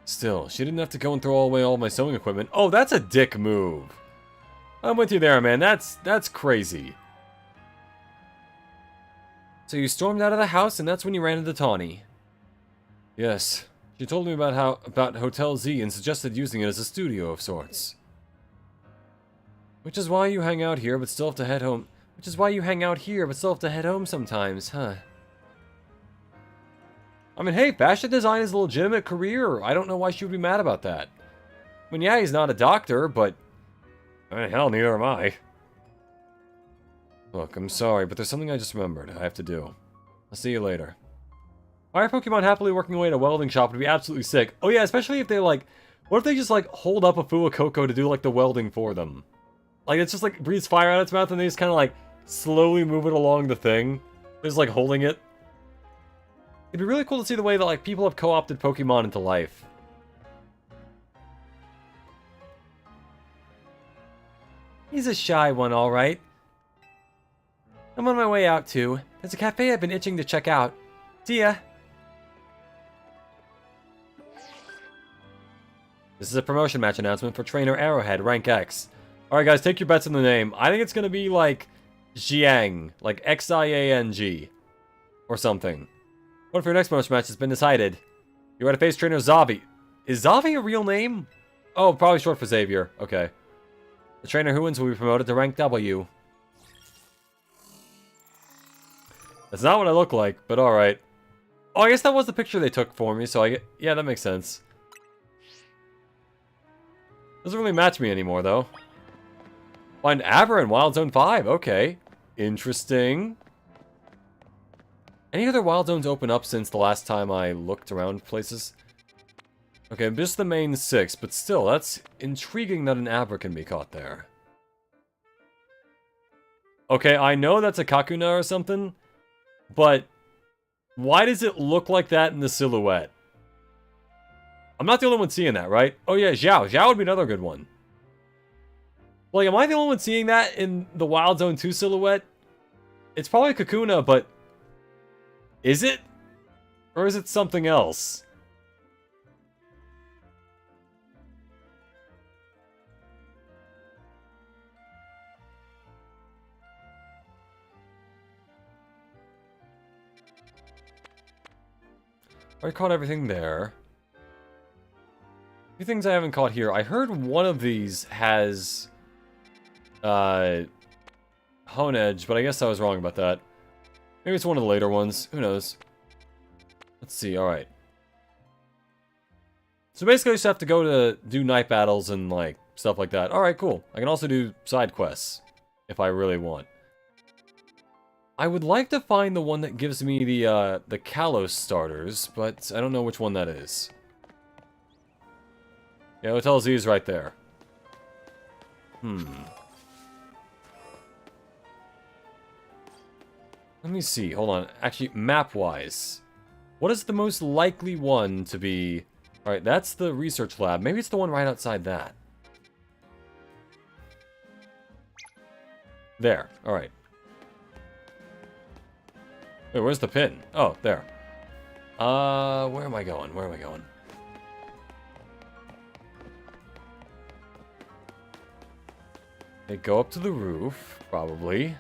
Still, she didn't have to go and throw away all my sewing equipment. Oh, that's a dick move. I'm with you there, man. That's crazy. So you stormed out of the house, and that's when you ran into Tawny. Yes. She told me about Hotel Z and suggested using it as a studio of sorts. Which is why you hang out here, but still have to head home. Which is why you hang out here, but still have to head home sometimes, huh? I mean, hey, fashion design is a legitimate career. I don't know why she would be mad about that. I mean, yeah, he's not a doctor, but... I mean, hell, neither am I. Look, I'm sorry, but there's something I just remembered I have to do. I'll see you later. Why are Pokemon happily working away at a welding shop would be absolutely sick. Oh yeah, especially if they, like... What if they just, like, hold up a Fuecoco to do, like, the welding for them? Like, it's just, like, breathes fire out its mouth, and they just kind of, like, slowly move it along the thing. They're just, like, holding it. It'd be really cool to see the way that, like, people have co-opted Pokemon into life. He's a shy one, alright. I'm on my way out, too. There's a cafe I've been itching to check out. See ya! This is a promotion match announcement for Trainer Arrowhead, Rank X. Alright guys, take your bets on the name. I think it's gonna be like Xiang, like Xiang, or something. What if your next promotion match has been decided? You're going to face Trainer Zavi. Is Zavi a real name? Oh, probably short for Xavier. Okay. The trainer who wins will be promoted to rank W. That's not what I look like, but alright. Oh, I guess that was the picture they took for me, so yeah, that makes sense. Doesn't really match me anymore, though. Find Abra in Wild Zone 5. Okay. Interesting. Any other Wild Zones open up since the last time I looked around places? Okay, just the main 6, but still, that's intriguing that an Abra can be caught there. Okay, I know that's a Kakuna or something, but why does it look like that in the silhouette? I'm not the only one seeing that, right? Oh yeah, Xiao. Xiao would be another good one. Like, am I the only one seeing that in the Wild Zone 2 silhouette? It's probably Kakuna, but... Is it? Or is it something else? I caught everything there. A few things I haven't caught here. I heard one of these has... Hone Edge, but I guess I was wrong about that. Maybe it's one of the later ones. Who knows? Let's see. Alright. So basically I just have to go to do night battles and, like, stuff like that. Alright, cool. I can also do side quests if I really want. I would like to find the one that gives me the Kalos starters, but I don't know which one that is. Yeah, Hotel Z is right there. Let me see. Hold on. Actually, map-wise, what is the most likely one to be... Alright, that's the research lab. Maybe it's the one right outside that. There. Alright. Wait, where's the pin? Oh, there. Where am I going? Where am I going? They go up to the roof, probably.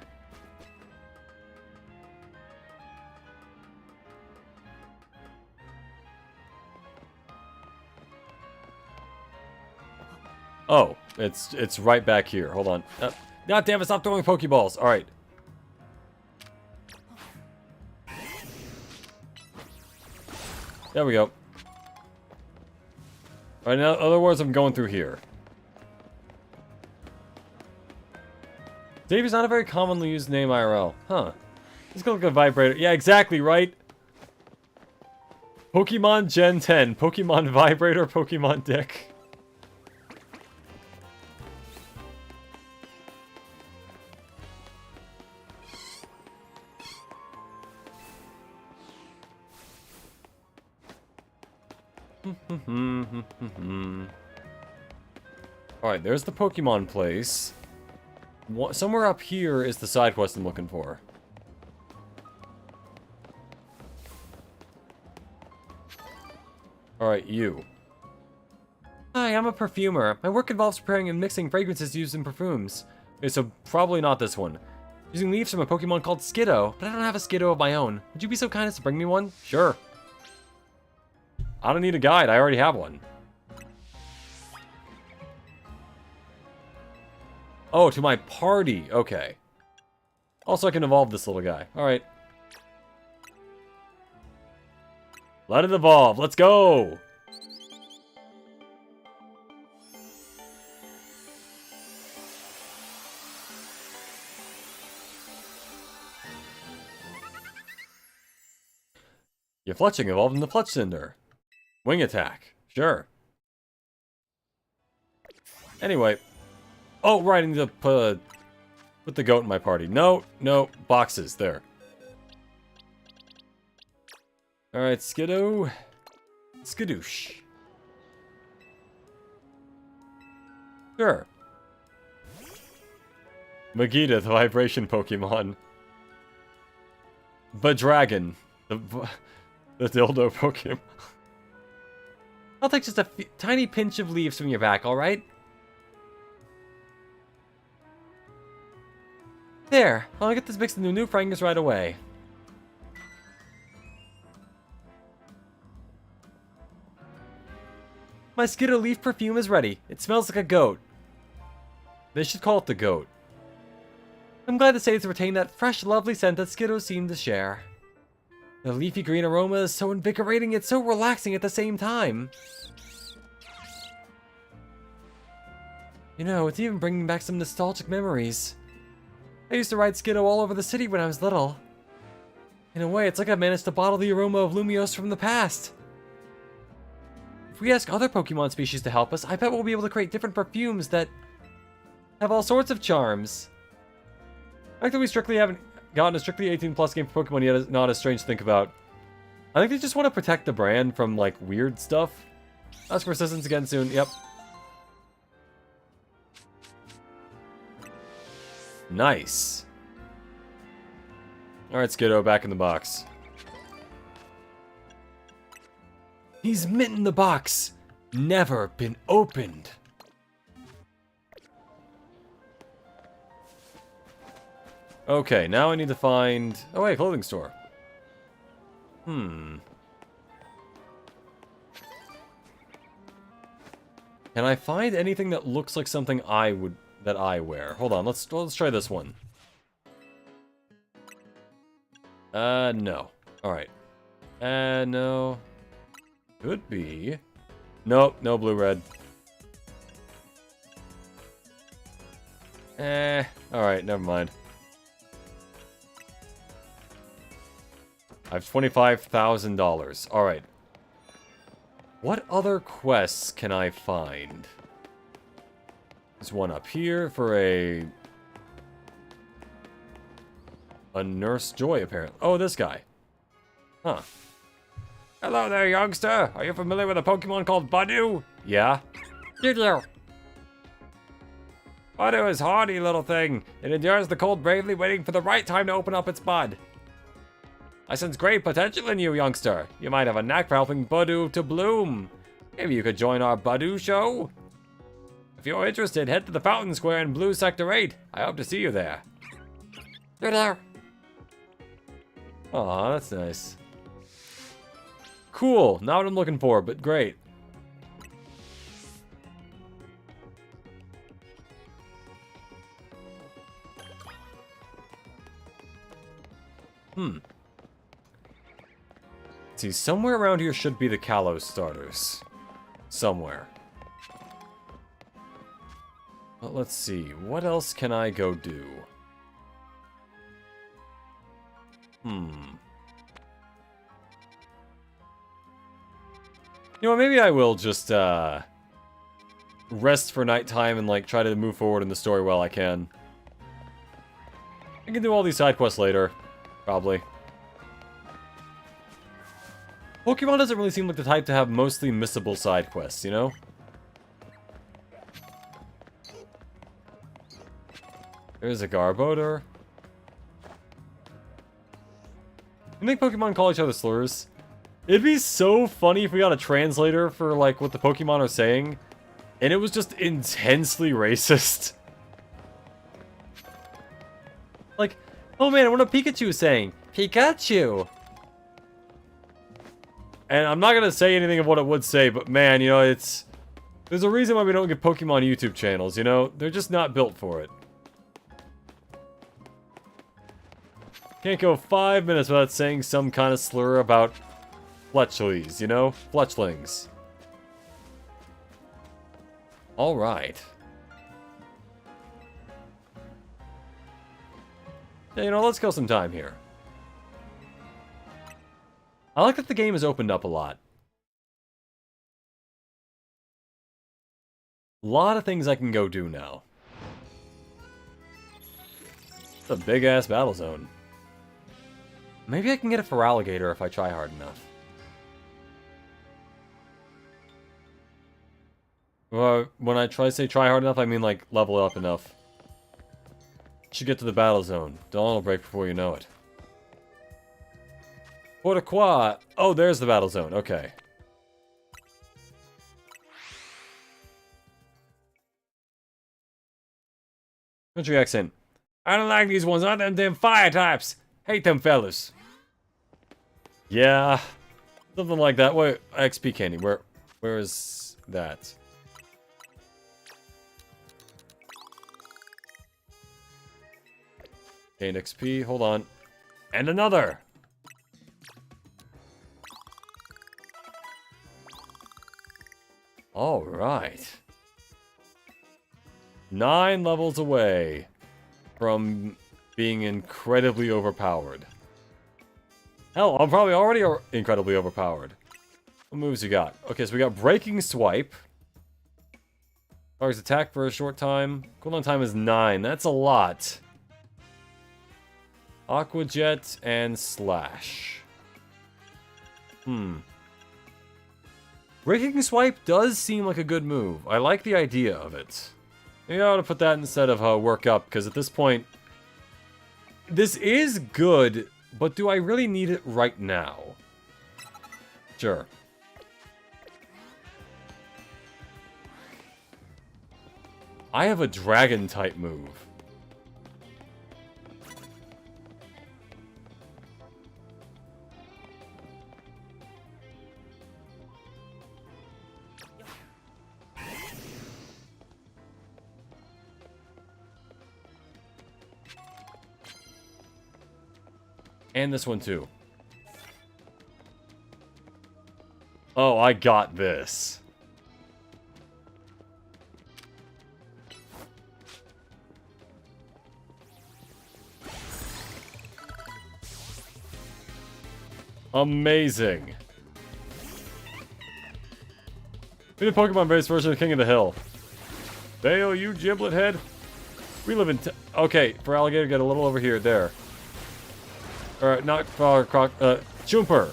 Oh, it's right back here. Hold on. God damn it, stop throwing Pokeballs. Alright. There we go. Alright, now, in other words, I'm going through here. Davey's not a very commonly used name IRL. Huh. Let's go look at Vibrator. Yeah, exactly, right? Pokemon Gen 10. Pokemon Vibrator, Pokemon Dick. Alright, there's the Pokemon place. Somewhere up here is the side quest I'm looking for. Alright, you. Hi, I'm a perfumer. My work involves preparing and mixing fragrances used in perfumes. Okay, so probably not this one. Using leaves from a Pokemon called Skiddo, but I don't have a Skiddo of my own. Would you be so kind as to bring me one? Sure. I don't need a guide, I already have one. Oh, to my party. Okay. Also, I can evolve this little guy. Alright. Let it evolve. Let's go! Your Fletching evolved into Fletch Cinder. Wing attack. Sure. Anyway. Oh, right, I need to put the goat in my party. No, no, boxes. There. Alright, Skiddo. Skidoosh. Sure. Megiddo, the vibration Pokemon. Badragon. The dildo Pokemon. I'll take just a tiny pinch of leaves from your back, alright? There, I'll get this mixed into a new fragrance right away. My Skiddo leaf perfume is ready. It smells like a goat. They should call it the goat. I'm glad to say it's retained that fresh, lovely scent that Skiddo seem to share. The leafy green aroma is so invigorating, it's so relaxing at the same time. You know, it's even bringing back some nostalgic memories. I used to ride Skiddo all over the city when I was little. In a way, it's like I managed to bottle the aroma of Lumiose from the past. If we ask other Pokemon species to help us, I bet we'll be able to create different perfumes that have all sorts of charms. I think that we strictly haven't gotten a strictly 18 plus game for Pokemon yet is not as strange to think about. I think they just want to protect the brand from, like, weird stuff. Ask for assistance again soon, yep. Nice. Alright, Skiddo, back in the box. He's mint in the box. Never been opened. Okay, now I need to find... Oh, wait, clothing store. Can I find anything that looks like something that I wear? Hold on, let's try this one. No. Alright. No. Could be. Nope, no blue-red. Alright, never mind. I have $25,000. Alright. What other quests can I find? There's one up here for a Nurse Joy, apparently. Oh, this guy. Huh. Hello there, youngster. Are you familiar with a Pokemon called Budew? Yeah. Budew is a hardy little thing. It endures the cold bravely, waiting for the right time to open up its bud. I sense great potential in you, youngster. You might have a knack for helping Budew to bloom. Maybe you could join our Budew show? If you're interested, head to the Fountain Square in Blue Sector 8. I hope to see you there. You're there. Aw, that's nice. Cool, not what I'm looking for, but great. See, somewhere around here should be the Kalos starters. Somewhere. But let's see, what else can I go do? Hmm. You know what, maybe I will just, rest for nighttime and, like, try to move forward in the story while I can. I can do all these side quests later. Probably. Pokemon doesn't really seem like the type to have mostly missable side quests, you know? There's a Garbodor. You think Pokemon call each other slurs? It'd be so funny if we got a translator for, like, what the Pokemon are saying, and it was just intensely racist. Like, oh man, what a Pikachu is saying. Pikachu! And I'm not gonna say anything of what it would say, but man, you know, it's... There's a reason why we don't get Pokemon YouTube channels, you know? They're just not built for it. Can't go 5 minutes without saying some kind of slur about Fletchlies, you know? Fletchlings. Alright. Yeah, you know, let's kill some time here. I like that the game has opened up a lot. A lot of things I can go do now. It's a big-ass battle zone. Maybe I can get a Feraligatr if I try hard enough. Well, when I say try hard enough, I mean like level up enough. Should get to the battle zone. Dawn will break before you know it. Pourquoi? Oh, there's the battle zone. Okay. Country accent. I don't like these ones. Not them damn fire types. Hate them fellas. Yeah. Something like that. Wait, XP candy. Where is that? Gained XP. Hold on. And another. All right. 9 levels away from being incredibly overpowered. Hell, I'm probably already incredibly overpowered. What moves you got? Okay, so we got Breaking Swipe. Target's attack for a short time. Cooldown time is 9. That's a lot. Aqua Jet and Slash. Breaking Swipe does seem like a good move. I like the idea of it. Maybe I ought to put that instead of Work Up, because at this point... This is good, but do I really need it right now? Sure. I have a Dragon-type move. And this one too. Oh, I got this. Amazing. We did Pokemon-based version of King of the Hill. Dale, you giblet head. We live in... Okay, Feraligatr, get a little over here. There. Or, not Choomper.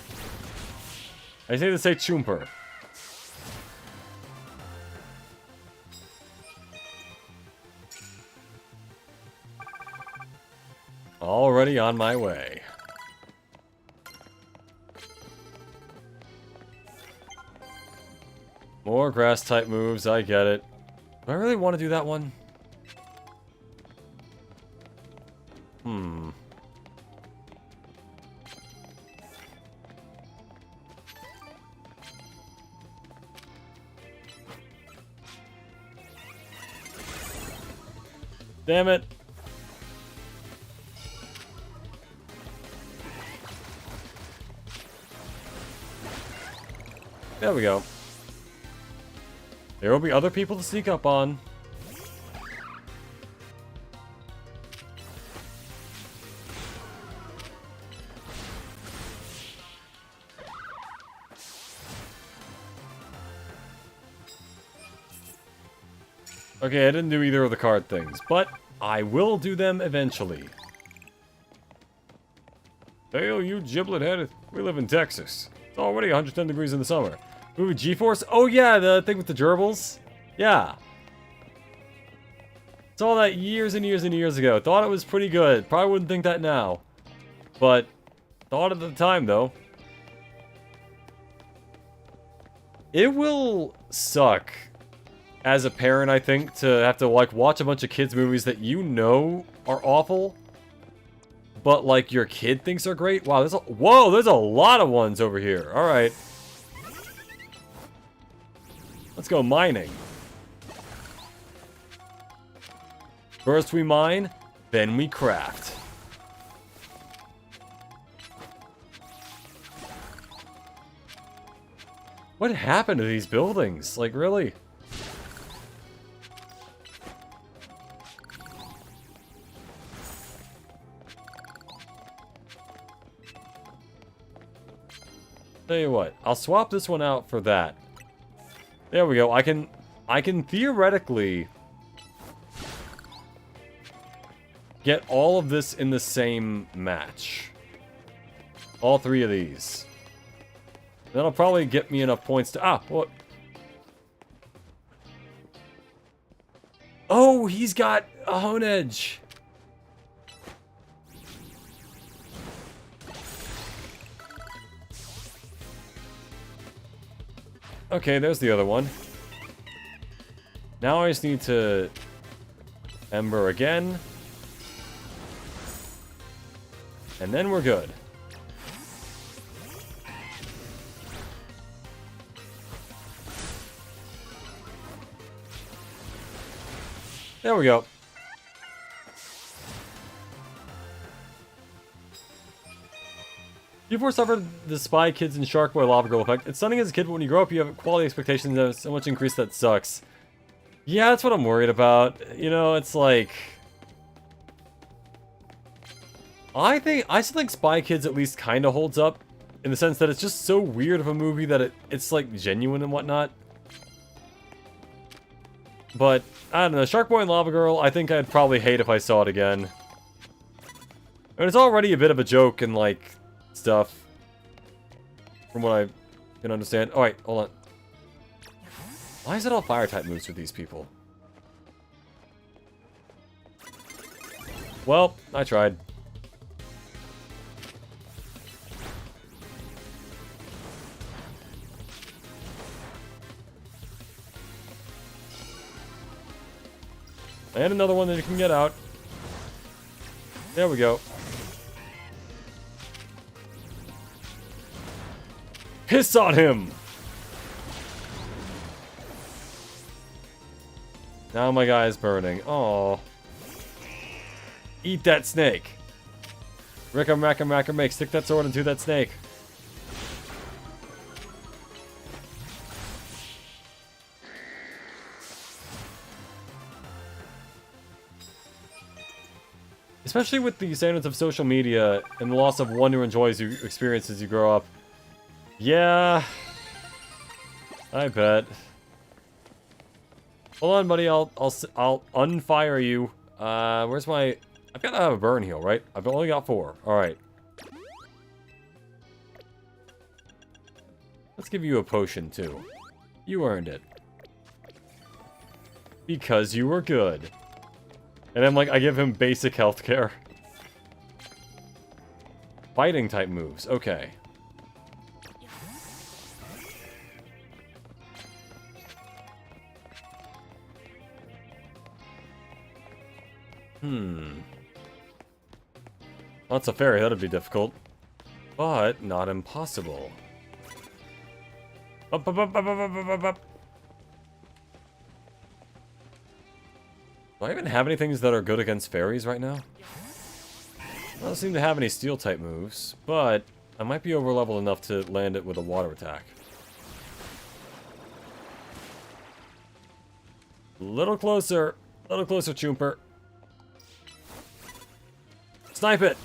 I just need to say Choomper. Already on my way. More grass-type moves, I get it. Do I really want to do that one? Damn it. There we go. There will be other people to sneak up on. Okay, I didn't do either of the card things, but I will do them eventually. Hail, you giblet head. We live in Texas. It's already 110 degrees in the summer. Movie G-Force? Oh yeah, the thing with the gerbils? Yeah. Saw that years and years and years ago. Thought it was pretty good. Probably wouldn't think that now. But, thought at the time, though. It will suck as a parent, I think, to have to, like, watch a bunch of kids' movies that you know are awful, but, like, your kid thinks are great. Wow, there's a lot of ones over here. Alright. Let's go mining. First we mine, then we craft. What happened to these buildings? Like, really? Tell you what, I'll swap this one out for that. There we go. I can theoretically get all of this in the same match. All three of these. That'll probably get me enough points to... Ah, what? Oh, he's got a hone edge. Okay, there's the other one. Now I just need to Ember again. And then we're good. There we go. Before suffered the Spy Kids and Shark Boy Lava Girl effect. It's stunning as a kid, but when you grow up, you have quality expectations that are so much increased that sucks. Yeah, that's what I'm worried about. You know, it's like... I still think Spy Kids at least kind of holds up. In the sense that it's just so weird of a movie that it's like genuine and whatnot. But, I don't know, Shark Boy and Lava Girl, I think I'd probably hate if I saw it again. I mean, it's already a bit of a joke and, like, stuff. From what I can understand. Oh, wait, hold on. Why is it all fire-type moves with these people? Well, I tried. And another one that you can get out. There we go. Piss on him! Now my guy is burning. Aww. Eat that snake. Rick'em, rack'em, rack'em, make. Stick that sword into that snake. Especially with the standards of social media and the loss of one who enjoys your experience as you grow up. Yeah. I bet. Hold on, buddy. I'll unfire you. Where's my... I've got to have a burn heal, right? I've only got 4. Alright. Let's give you a potion, too. You earned it. Because you were good. And then, like, I give him basic healthcare. Fighting type moves. Okay. That's a fairy. That'd be difficult. But not impossible. Up, up, up, up, up, up, up, up. Do I even have any things that are good against fairies right now? I don't seem to have any steel-type moves, but I might be over-leveled enough to land it with a water attack. A little closer, Choomper. Snipe it!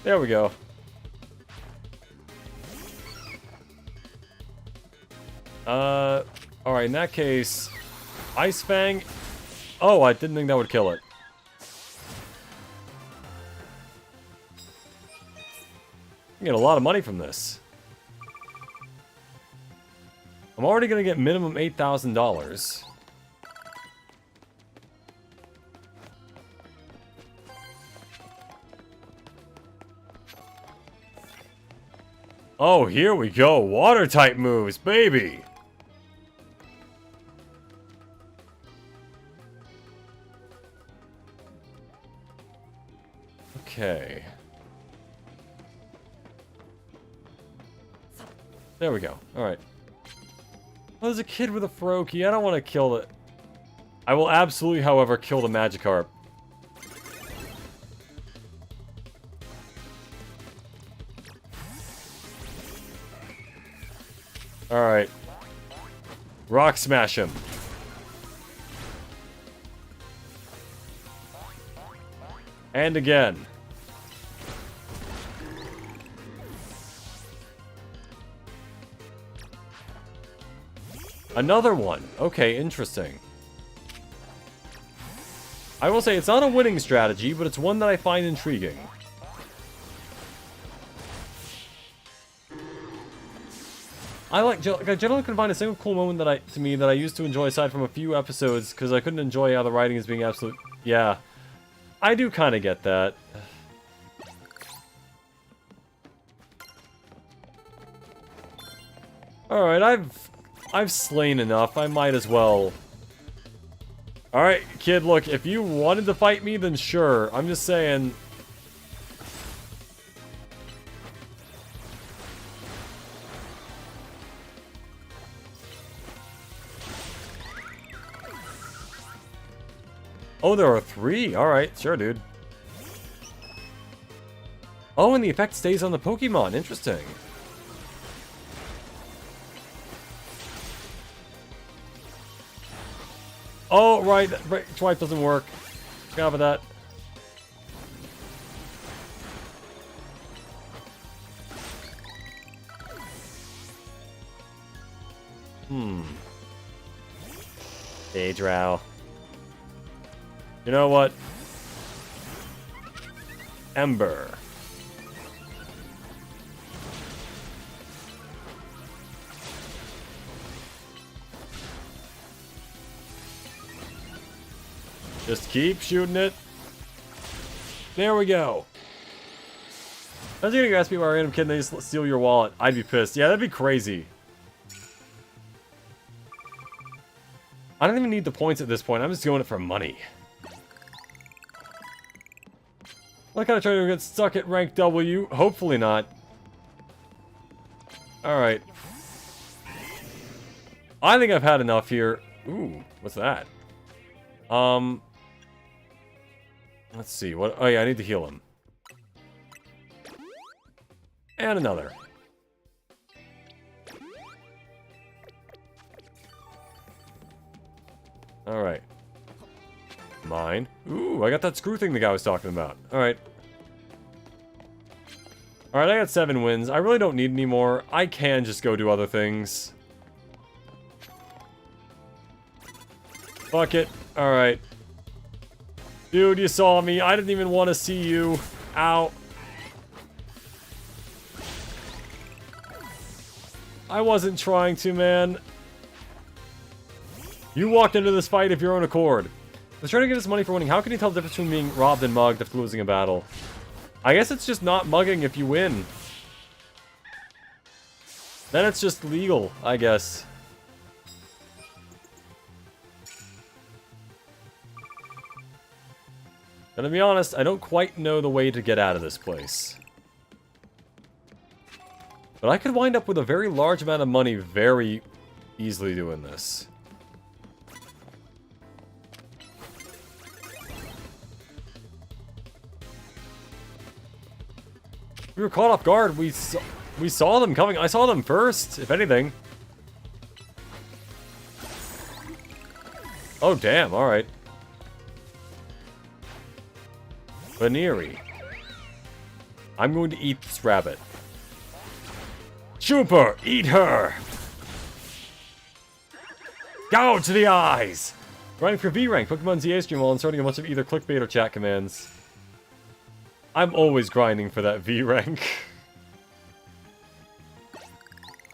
There we go. Alright, in that case, Ice Fang. Oh, I didn't think that would kill it. I get a lot of money from this. I'm already gonna get minimum $8,000. Oh, here we go. Water type moves, baby. Okay. There we go. Alright. Oh, there's a kid with a Froakie. I don't want to kill it. I will absolutely, however, kill the Magikarp. Alright. Rock smash him. And again. Another one. Okay, interesting. I will say it's not a winning strategy, but it's one that I find intriguing. I generally couldn't find a single cool moment that I used to enjoy aside from a few episodes because I couldn't enjoy how the writing is being absolute. Yeah, I do kind of get that. All right, I've slain enough. I might as well. All right, kid. Look, if you wanted to fight me, then sure. I'm just saying. Oh, there are 3. Alright, sure, dude. Oh, and the effect stays on the Pokemon. Interesting. Oh, right. Swipe doesn't work. Forgot about that. Hey, Drow. You know what? Ember. Just keep shooting it. There we go. I was gonna ask people, a random kid, and they just steal your wallet. I'd be pissed. Yeah, that'd be crazy. I don't even need the points at this point. I'm just doing it for money. I'm kind of trying to get stuck at rank W. Hopefully not. Alright. I think I've had enough here. Ooh, what's that? Let's see. What? Oh yeah, I need to heal him. And another. Alright. Mine. Ooh, I got that screw thing the guy was talking about. Alright. Alright, I got 7 wins. I really don't need any more. I can just go do other things. Fuck it. Alright. Dude, you saw me. I didn't even want to see you. Ow. I wasn't trying to, man. You walked into this fight of your own accord. I was trying to get his money for winning. How can you tell the difference between being robbed and mugged after losing a battle? I guess it's just not mugging if you win. Then it's just legal, I guess. And to be honest, I don't quite know the way to get out of this place. But I could wind up with a very large amount of money very easily doing this. We were caught off guard. We saw them coming. I saw them first, if anything. Oh, damn. All right. Veneeri. I'm going to eat this rabbit. Choomper, eat her! Gouge the eyes! Grinding for V rank, Pokemon Z-A stream while inserting a bunch of either clickbait or chat commands. I'm always grinding for that V rank.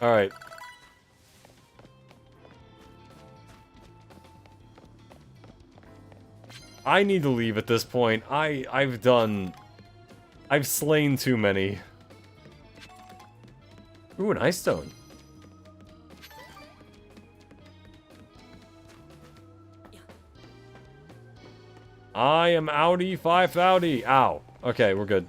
Alright. I need to leave at this point. I've slain too many. Ooh, an Ice Stone. I am outie 5,000. Ow. Okay, we're good.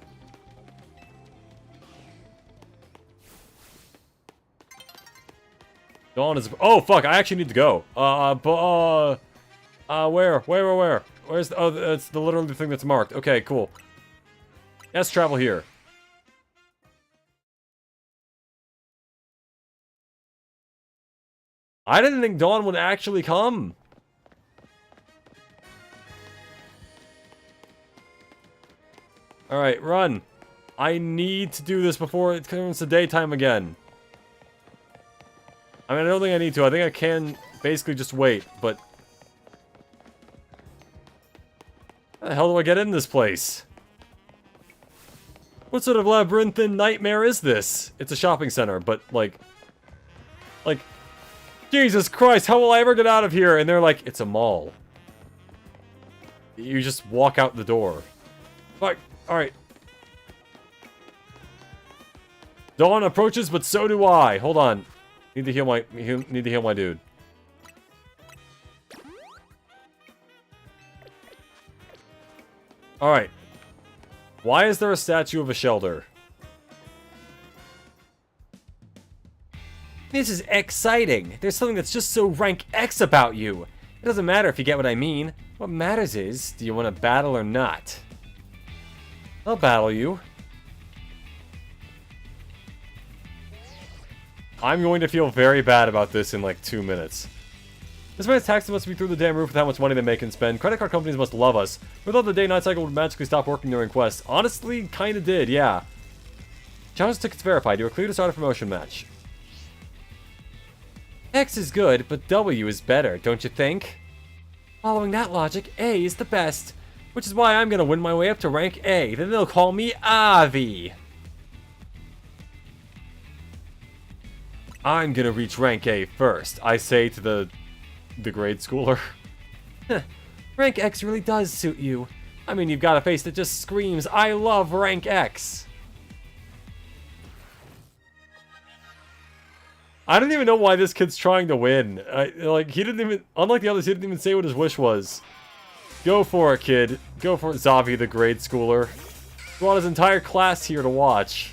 Dawn is... Oh, fuck, I actually need to go. Where? Where's the... Oh, that's the literally the thing that's marked. Okay, cool. Let's travel here. I didn't think Dawn would actually come. Alright, run. I need to do this before it turns to daytime again. I mean, I don't think I need to. I think I can basically just wait, but... How the hell do I get in this place? What sort of labyrinthine nightmare is this? It's a shopping center, but, like... Jesus Christ, how will I ever get out of here? And they're like, it's a mall. You just walk out the door. Fuck. Alright. Dawn approaches, but so do I. Hold on. Need to heal my dude. Alright. Why is there a statue of a Shelder? This is exciting. There's something that's just so rank X about you. It doesn't matter if you get what I mean. What matters is, do you want to battle or not? I'll battle you. I'm going to feel very bad about this in like 2 minutes. This man's taxes must be through the damn roof with how much money they make and spend. Credit card companies must love us. Without the day-night cycle would magically stop working during quests. Honestly, kinda did, yeah. Challenge tickets verified. You are clear to start a promotion match. X is good, but W is better, don't you think? Following that logic, A is the best. Which is why I'm gonna win my way up to rank A. Then they'll call me Avi. I'm gonna reach rank A first, I say to the grade schooler. Rank X really does suit you. I mean, you've got a face that just screams, I love rank X. I don't even know why this kid's trying to win. Like, he didn't even... Unlike the others, he didn't even say what his wish was. Go for it, kid. Go for it, Zavi, the grade schooler. Brought his entire class here to watch.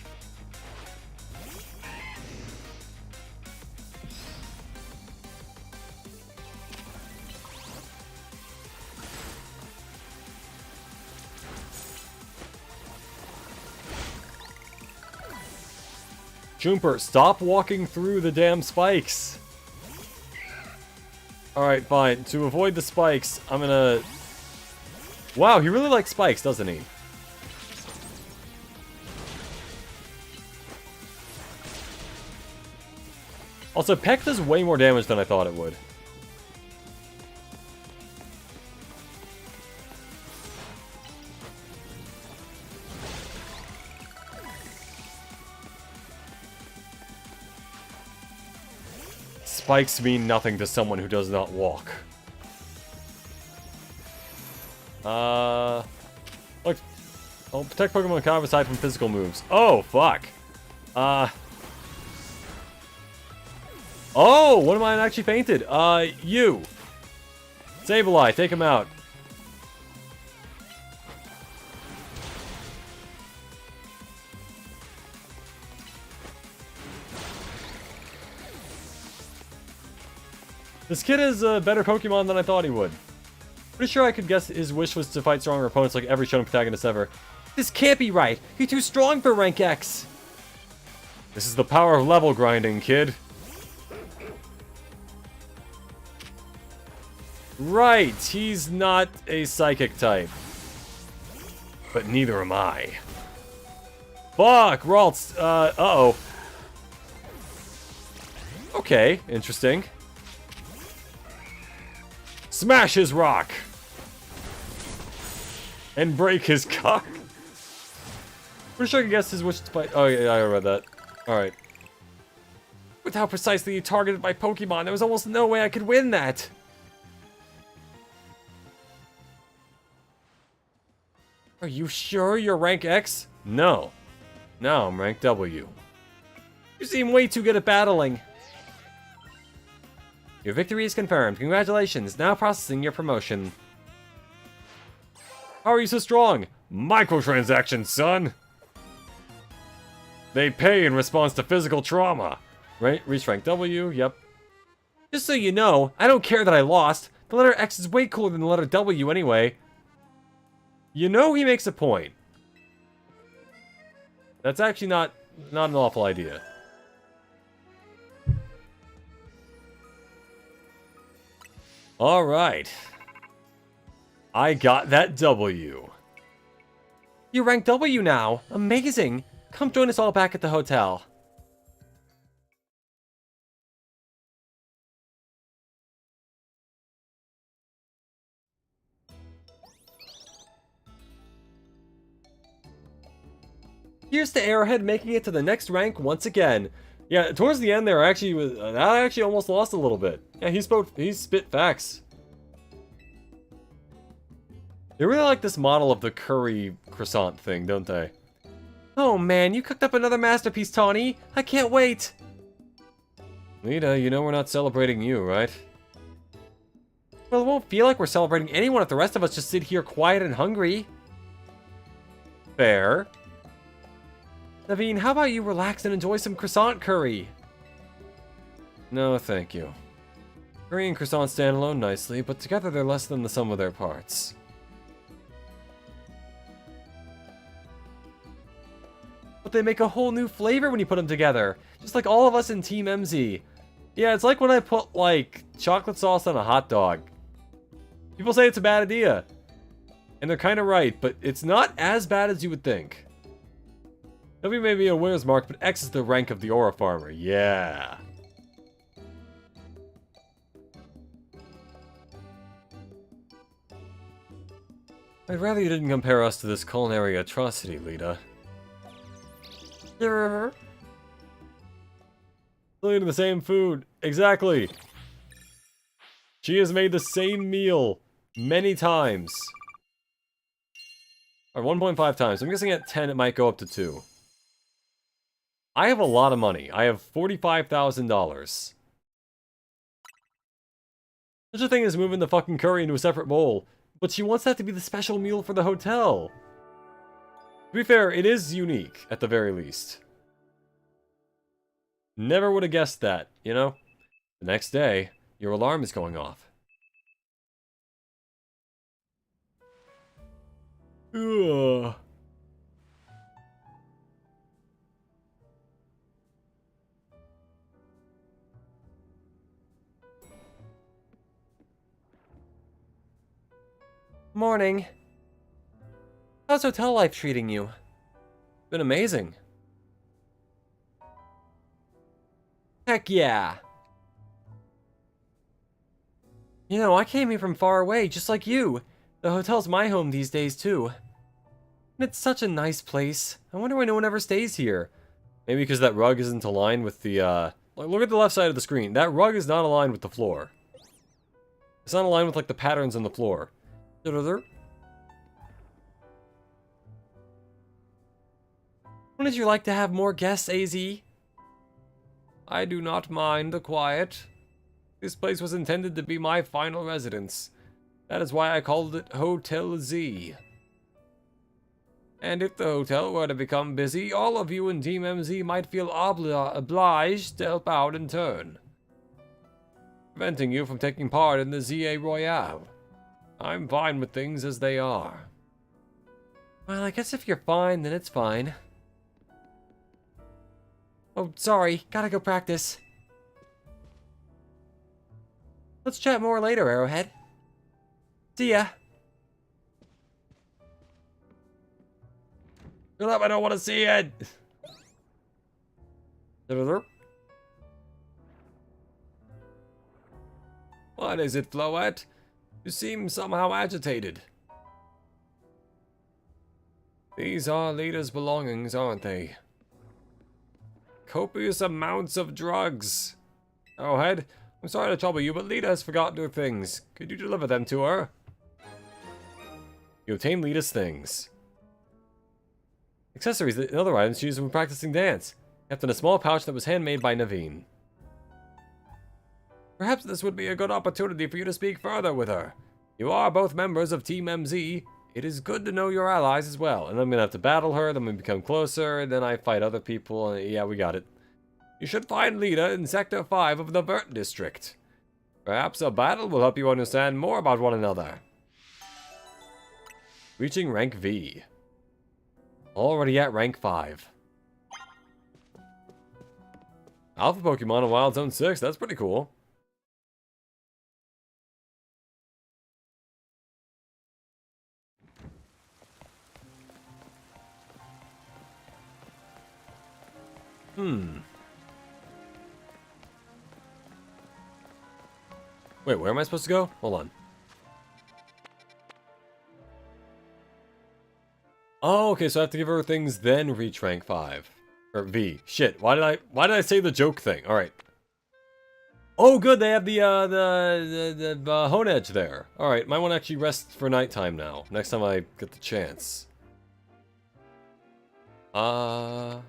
Choomper, stop walking through the damn spikes. Alright, fine. To avoid the spikes, I'm gonna... Wow, he really likes spikes, doesn't he? Also, Peck does way more damage than I thought it would. Spikes mean nothing to someone who does not walk. Look. I'll protect Pokemon kind of aside from physical moves. Oh, fuck. Oh, one of mine actually fainted. You. Sableye, take him out. This kid is a better Pokemon than I thought he would. Pretty sure I could guess his wish was to fight stronger opponents like every shonen protagonist ever. This can't be right. You're too strong for rank X. This is the power of level grinding, kid. Right, he's not a psychic type. But neither am I. Fuck, Ralts, uh-oh. Okay, interesting. Smash his rock! And break his cock. Pretty sure I can guess his wish to fight. Oh, yeah, I read that. Alright. With how precisely you targeted my Pokemon, there was almost no way I could win that. Are you sure you're rank X? No. Now I'm rank W. You seem way too good at battling. Your victory is confirmed. Congratulations. Now processing your promotion. How are you so strong? Microtransactions, son. They pay in response to physical trauma. Right? Reach rank W. Yep. Just so you know, I don't care that I lost. The letter X is way cooler than the letter W anyway. You know he makes a point. That's actually not an awful idea. Alright. I got that W. You're rank W now. Amazing. Come join us all back at the hotel. Here's to Arrowhead making it to the next rank once again. Yeah, towards the end there, I actually almost lost a little bit. Yeah, he spit facts. They really like this model of the curry croissant thing, don't they? Oh man, you cooked up another masterpiece, Tawny. I can't wait. Lita, you know we're not celebrating you, right? Well, it won't feel like we're celebrating anyone if the rest of us just sit here quiet and hungry. Fair. Naveen, how about you relax and enjoy some croissant curry? No, thank you. Curry and croissant stand alone nicely, but together they're less than the sum of their parts. But they make a whole new flavor when you put them together. Just like all of us in Team MZ. Yeah, it's like when I put, like, chocolate sauce on a hot dog. People say it's a bad idea. And they're kind of right, but it's not as bad as you would think. W may be a winner's mark, but X is the rank of the Aura Farmer. Yeah. I'd rather you didn't compare us to this culinary atrocity, Lita. Still eating the same food. Exactly. She has made the same meal many times. Or 1.5 times. I'm guessing at 10 it might go up to 2. I have a lot of money. I have $45,000. Such a thing as moving the fucking curry into a separate bowl. But she wants that to be the special meal for the hotel. To be fair, it is unique, at the very least. Never would have guessed that, you know? The next day, your alarm is going off. Ugh. Morning. How's hotel life treating you? Been amazing. Heck yeah. You know, I came here from far away, just like you. The hotel's my home these days, too. And it's such a nice place. I wonder why no one ever stays here. Maybe because that rug isn't aligned with the, look at the left side of the screen. That rug is not aligned with the floor. It's not aligned with, like, the patterns on the floor. Wouldn't you like to have more guests, AZ? I do not mind the quiet. This place was intended to be my final residence. That is why I called it Hotel Z. And if the hotel were to become busy, all of you in Team MZ might feel obliged to help out in turn, preventing you from taking part in the Z-A Royale. I'm fine with things as they are. Well, I guess if you're fine, then it's fine. Oh, sorry. Gotta go practice. Let's chat more later, Arrowhead. See ya. Shut up, I don't want to see it! What is it, Floette? You seem somehow agitated. These are Lita's belongings, aren't they? Copious amounts of drugs. Arrowhead, I'm sorry to trouble you, but Lita has forgotten her things. Could you deliver them to her? You obtain Lita's things. Accessories and other items she used when practicing dance. Kept in a small pouch that was handmade by Naveen. Perhaps this would be a good opportunity for you to speak further with her. You are both members of Team MZ. It is good to know your allies as well. And I'm gonna have to battle her, then we become closer, and then I fight other people, and yeah, we got it. You should find Lita in Sector 5 of the Vert District. Perhaps a battle will help you understand more about one another. Reaching rank V. Already at rank 5. Alpha Pokemon in Wild Zone 6, that's pretty cool. Wait, where am I supposed to go? Hold on. Oh, okay, so I have to give her things, then reach rank 5. Or V. Shit, why did I say the joke thing? Alright. Oh, good, they have the Hone Edge there. Alright, might want to actually rest for nighttime now. Next time I get the chance. There.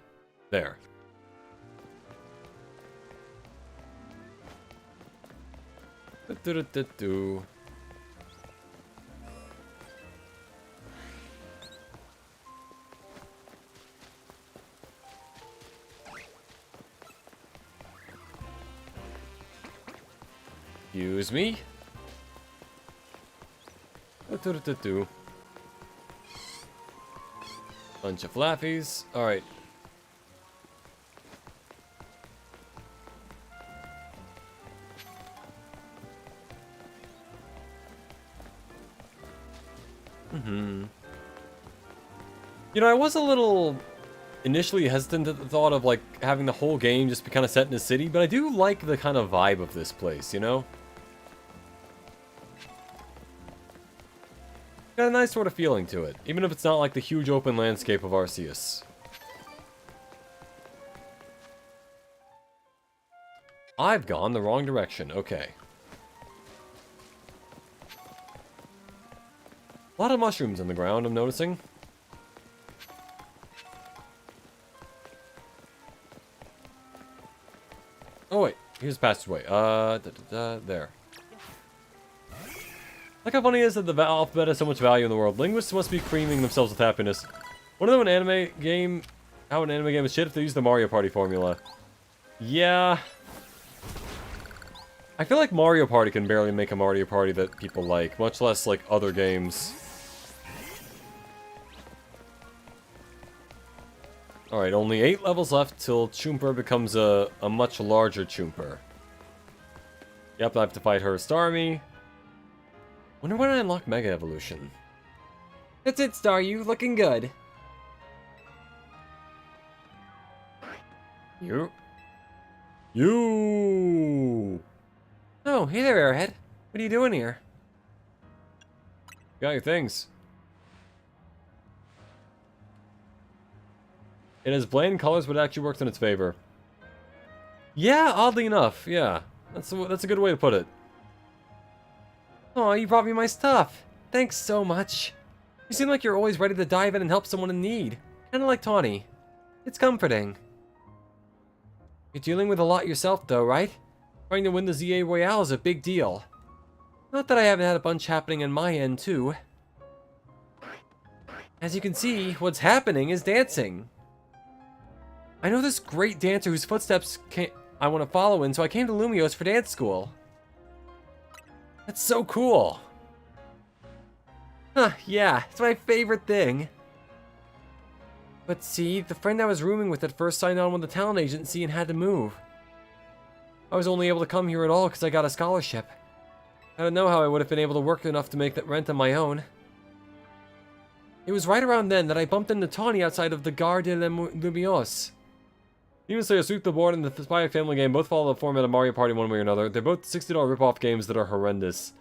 Do-do-do-do. Excuse me. Do-do-do-do. Bunch of flaffies. Alright. You know, I was a little initially hesitant at the thought of, like, having the whole game just be kind of set in a city, but I do like the kind of vibe of this place, you know? Got a nice sort of feeling to it, even if it's not like the huge open landscape of Arceus. I've gone the wrong direction, okay. A lot of mushrooms on the ground, I'm noticing. Oh wait, here's the passageway. There. Like how funny it is that the alphabet has so much value in the world. Linguists must be creaming themselves with happiness. Wanna know how an anime game is shit if they use the Mario Party formula? Yeah. I feel like Mario Party can barely make a Mario Party that people like, much less like other games. Alright, only 8 levels left till Choomper becomes a much larger Choomper. Yep, I have to fight her Starmie. Wonder when I unlock Mega Evolution. That's it, Staryu. Looking good. You. Oh, hey there, Airhead. What are you doing here? Got your things. It has bland colors, but it actually works in its favor. Yeah, oddly enough, yeah. That's a good way to put it. Oh, you brought me my stuff. Thanks so much. You seem like you're always ready to dive in and help someone in need. Kinda like Tawny. It's comforting. You're dealing with a lot yourself, though, right? Trying to win the Z-A Royale is a big deal. Not that I haven't had a bunch happening on my end, too. As you can see, what's happening is dancing. I know this great dancer whose footsteps I want to follow in, so I came to Lumiose for dance school. That's so cool. Huh, yeah, it's my favorite thing. But see, the friend I was rooming with at first signed on with the talent agency and had to move. I was only able to come here at all because I got a scholarship. I don't know how I would have been able to work enough to make that rent on my own. It was right around then that I bumped into Tawny outside of the Gare de Lumiose. Even so, Suit the Board and the Spy Family game both follow the format of Mario Party one way or another. They're both $60 rip-off games that are horrendous.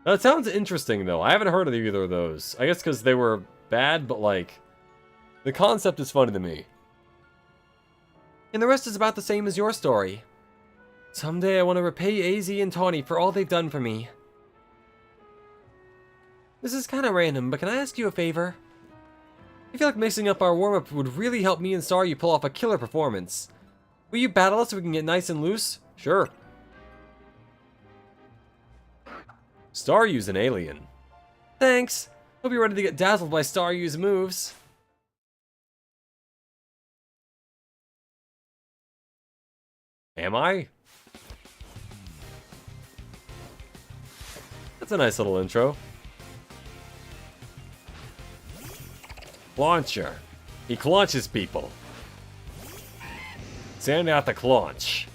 That sounds interesting, though. I haven't heard of either of those. I guess because they were bad, but, like, the concept is funny to me. And the rest is about the same as your story. Someday I want to repay AZ and Tawny for all they've done for me. This is kind of random, but can I ask you a favor? I feel like mixing up our warm-up would really help me and Staryu pull off a killer performance. Will you battle us so we can get nice and loose? Sure. Staryu's an alien. Thanks. Hope you're ready to get dazzled by Staryu's moves. Am I? That's a nice little intro. Launcher. He claunches people. Send out the claunch.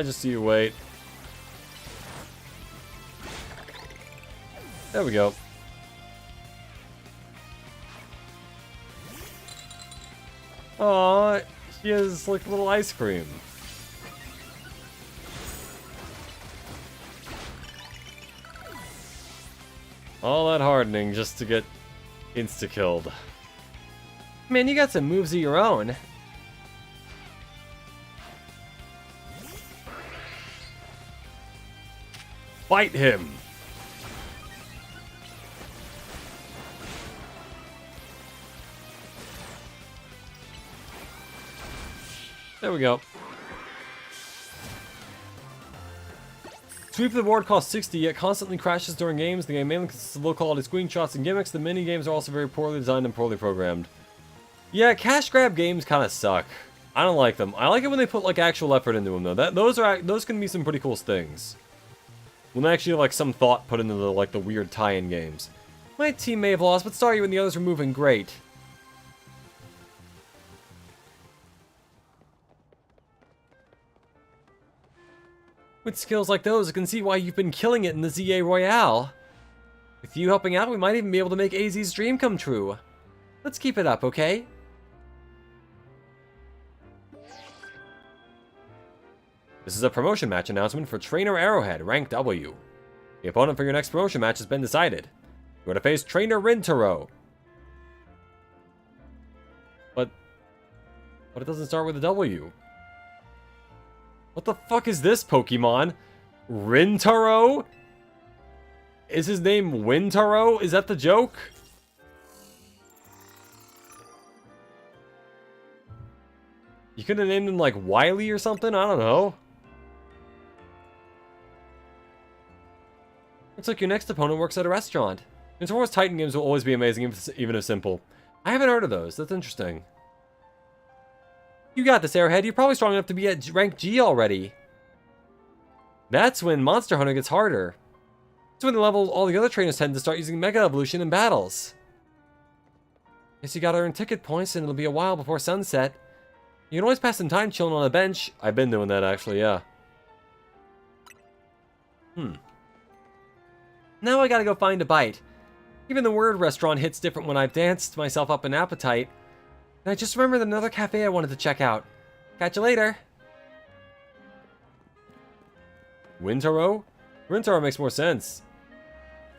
Just you wait. There we go. Aw, he has like little ice cream. All that hardening just to get insta-killed. Man, you got some moves of your own. Fight him! There we go. Sweep the board costs 60, yet constantly crashes during games. The game mainly consists of low-quality screenshots and gimmicks. The mini-games are also very poorly designed and poorly programmed. Yeah, cash grab games kind of suck. I don't like them. I like it when they put like actual effort into them, though. Those can be some pretty cool things. When actually like some thought put into the weird tie-in games. My team may have lost, but Staryu and the others were moving great. With skills like those, I can see why you've been killing it in the Z-A Royale. With you helping out, we might even be able to make AZ's dream come true. Let's keep it up, okay? This is a promotion match announcement for Trainer Arrowhead, rank W. The opponent for your next promotion match has been decided. You're to face Trainer Rintaro. But it doesn't start with a W. What the fuck is this Pokemon? Rintaro? Is his name Wintaro? Is that the joke? You could have named him like Wily or something? I don't know. Looks like your next opponent works at a restaurant. Nintendo's Titan games will always be amazing, even if simple. I haven't heard of those. That's interesting. You got this, Arrowhead. You're probably strong enough to be at rank G already. That's when Monster Hunter gets harder. That's when the level all the other trainers tend to start using Mega Evolution in battles. Guess you gotta earn ticket points and it'll be a while before sunset. You can always pass some time chilling on a bench. I've been doing that actually, yeah. Now I gotta go find a bite. Even the word restaurant hits different when I've danced myself up an appetite. And I just remembered another cafe I wanted to check out. Catch you later. Wintaro? Rintaro makes more sense.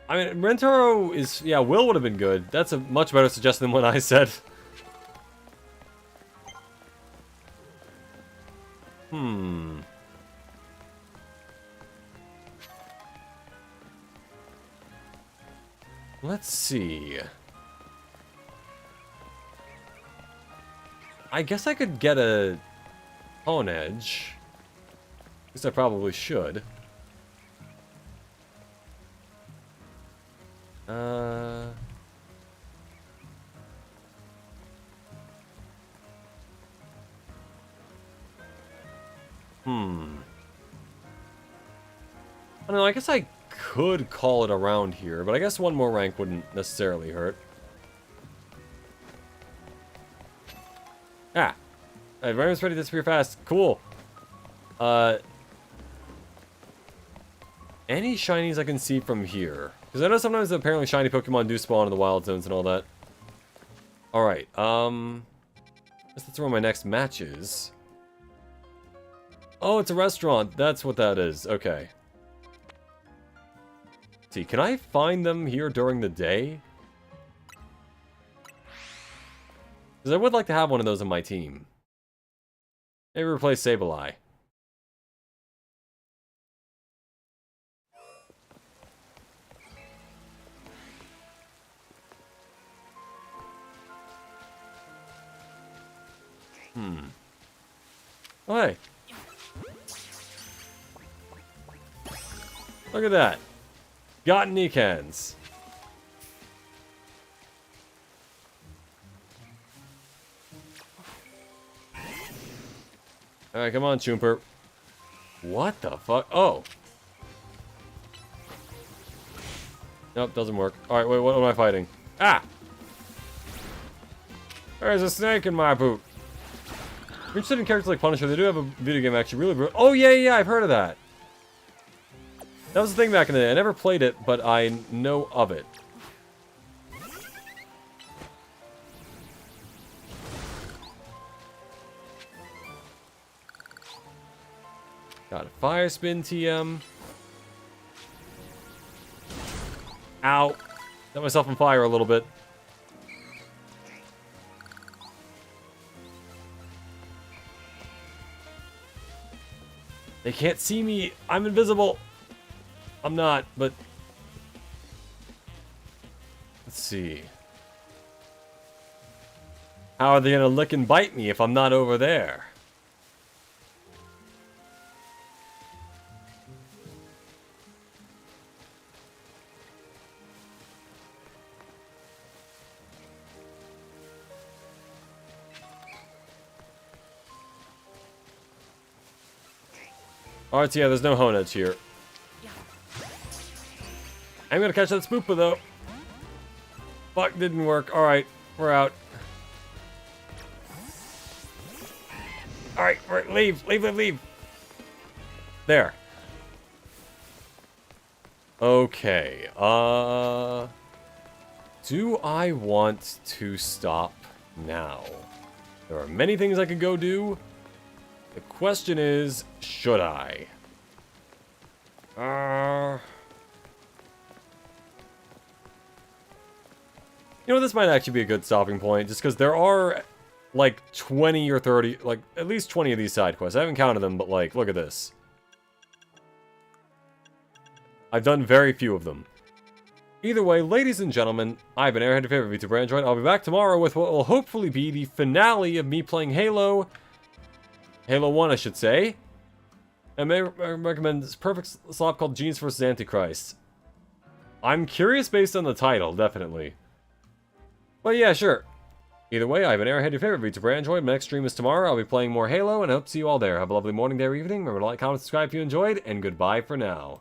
I mean, Rintaro is... Yeah, Will would have been good. That's a much better suggestion than what I said. Let's see. I guess I could get a Tone Edge. At least I probably should. I don't know, I guess I could call it around here, but I guess one more rank wouldn't necessarily hurt. Ah. Environment's ready to disappear fast. Cool. Any shinies I can see from here? Because I know sometimes apparently shiny Pokemon do spawn in the wild zones and all that. Alright, guess that's where my next match is. Oh, it's a restaurant. That's what that is. Okay. Let's see, can I find them here during the day? Because I would like to have one of those on my team. Maybe replace Sableye. Oh, hey. Look at that. Got Nikans. Alright, come on, Choomper. What the fuck? Oh. Nope, doesn't work. Alright, wait, what am I fighting? Ah! There's a snake in my boot. If you're interested in characters like Punisher, they do have a video game actually really... Oh, yeah, I've heard of that. That was the thing back in the day. I never played it, but I know of it. Got a Fire Spin TM. Ow. Set myself on fire a little bit. They can't see me. I'm invisible. I'm not, but... Let's see. How are they gonna lick and bite me if I'm not over there? Alright, so yeah, there's no Honeds here. I'm gonna catch that Spoopa, though. Fuck, didn't work. Alright, we're out. Alright, leave. There. Okay, do I want to stop now? There are many things I could go do. The question is, should I? You know, this might actually be a good stopping point, just because there are, like, 20 or 30, like, at least 20 of these side quests. I haven't counted them, but, like, look at this. I've done very few of them. Either way, ladies and gentlemen, I've been Airhead, your favorite VTuber Android. I'll be back tomorrow with what will hopefully be the finale of me playing Halo. Halo 1, I should say. I may recommend this perfect slop called Genius vs. Antichrist. I'm curious based on the title, definitely. But yeah, sure. Either way, I've been Airhead, your favorite VTuber Android. My next stream is tomorrow. I'll be playing more Halo, and I hope to see you all there. Have a lovely morning, day, or evening. Remember to like, comment, subscribe if you enjoyed, and goodbye for now.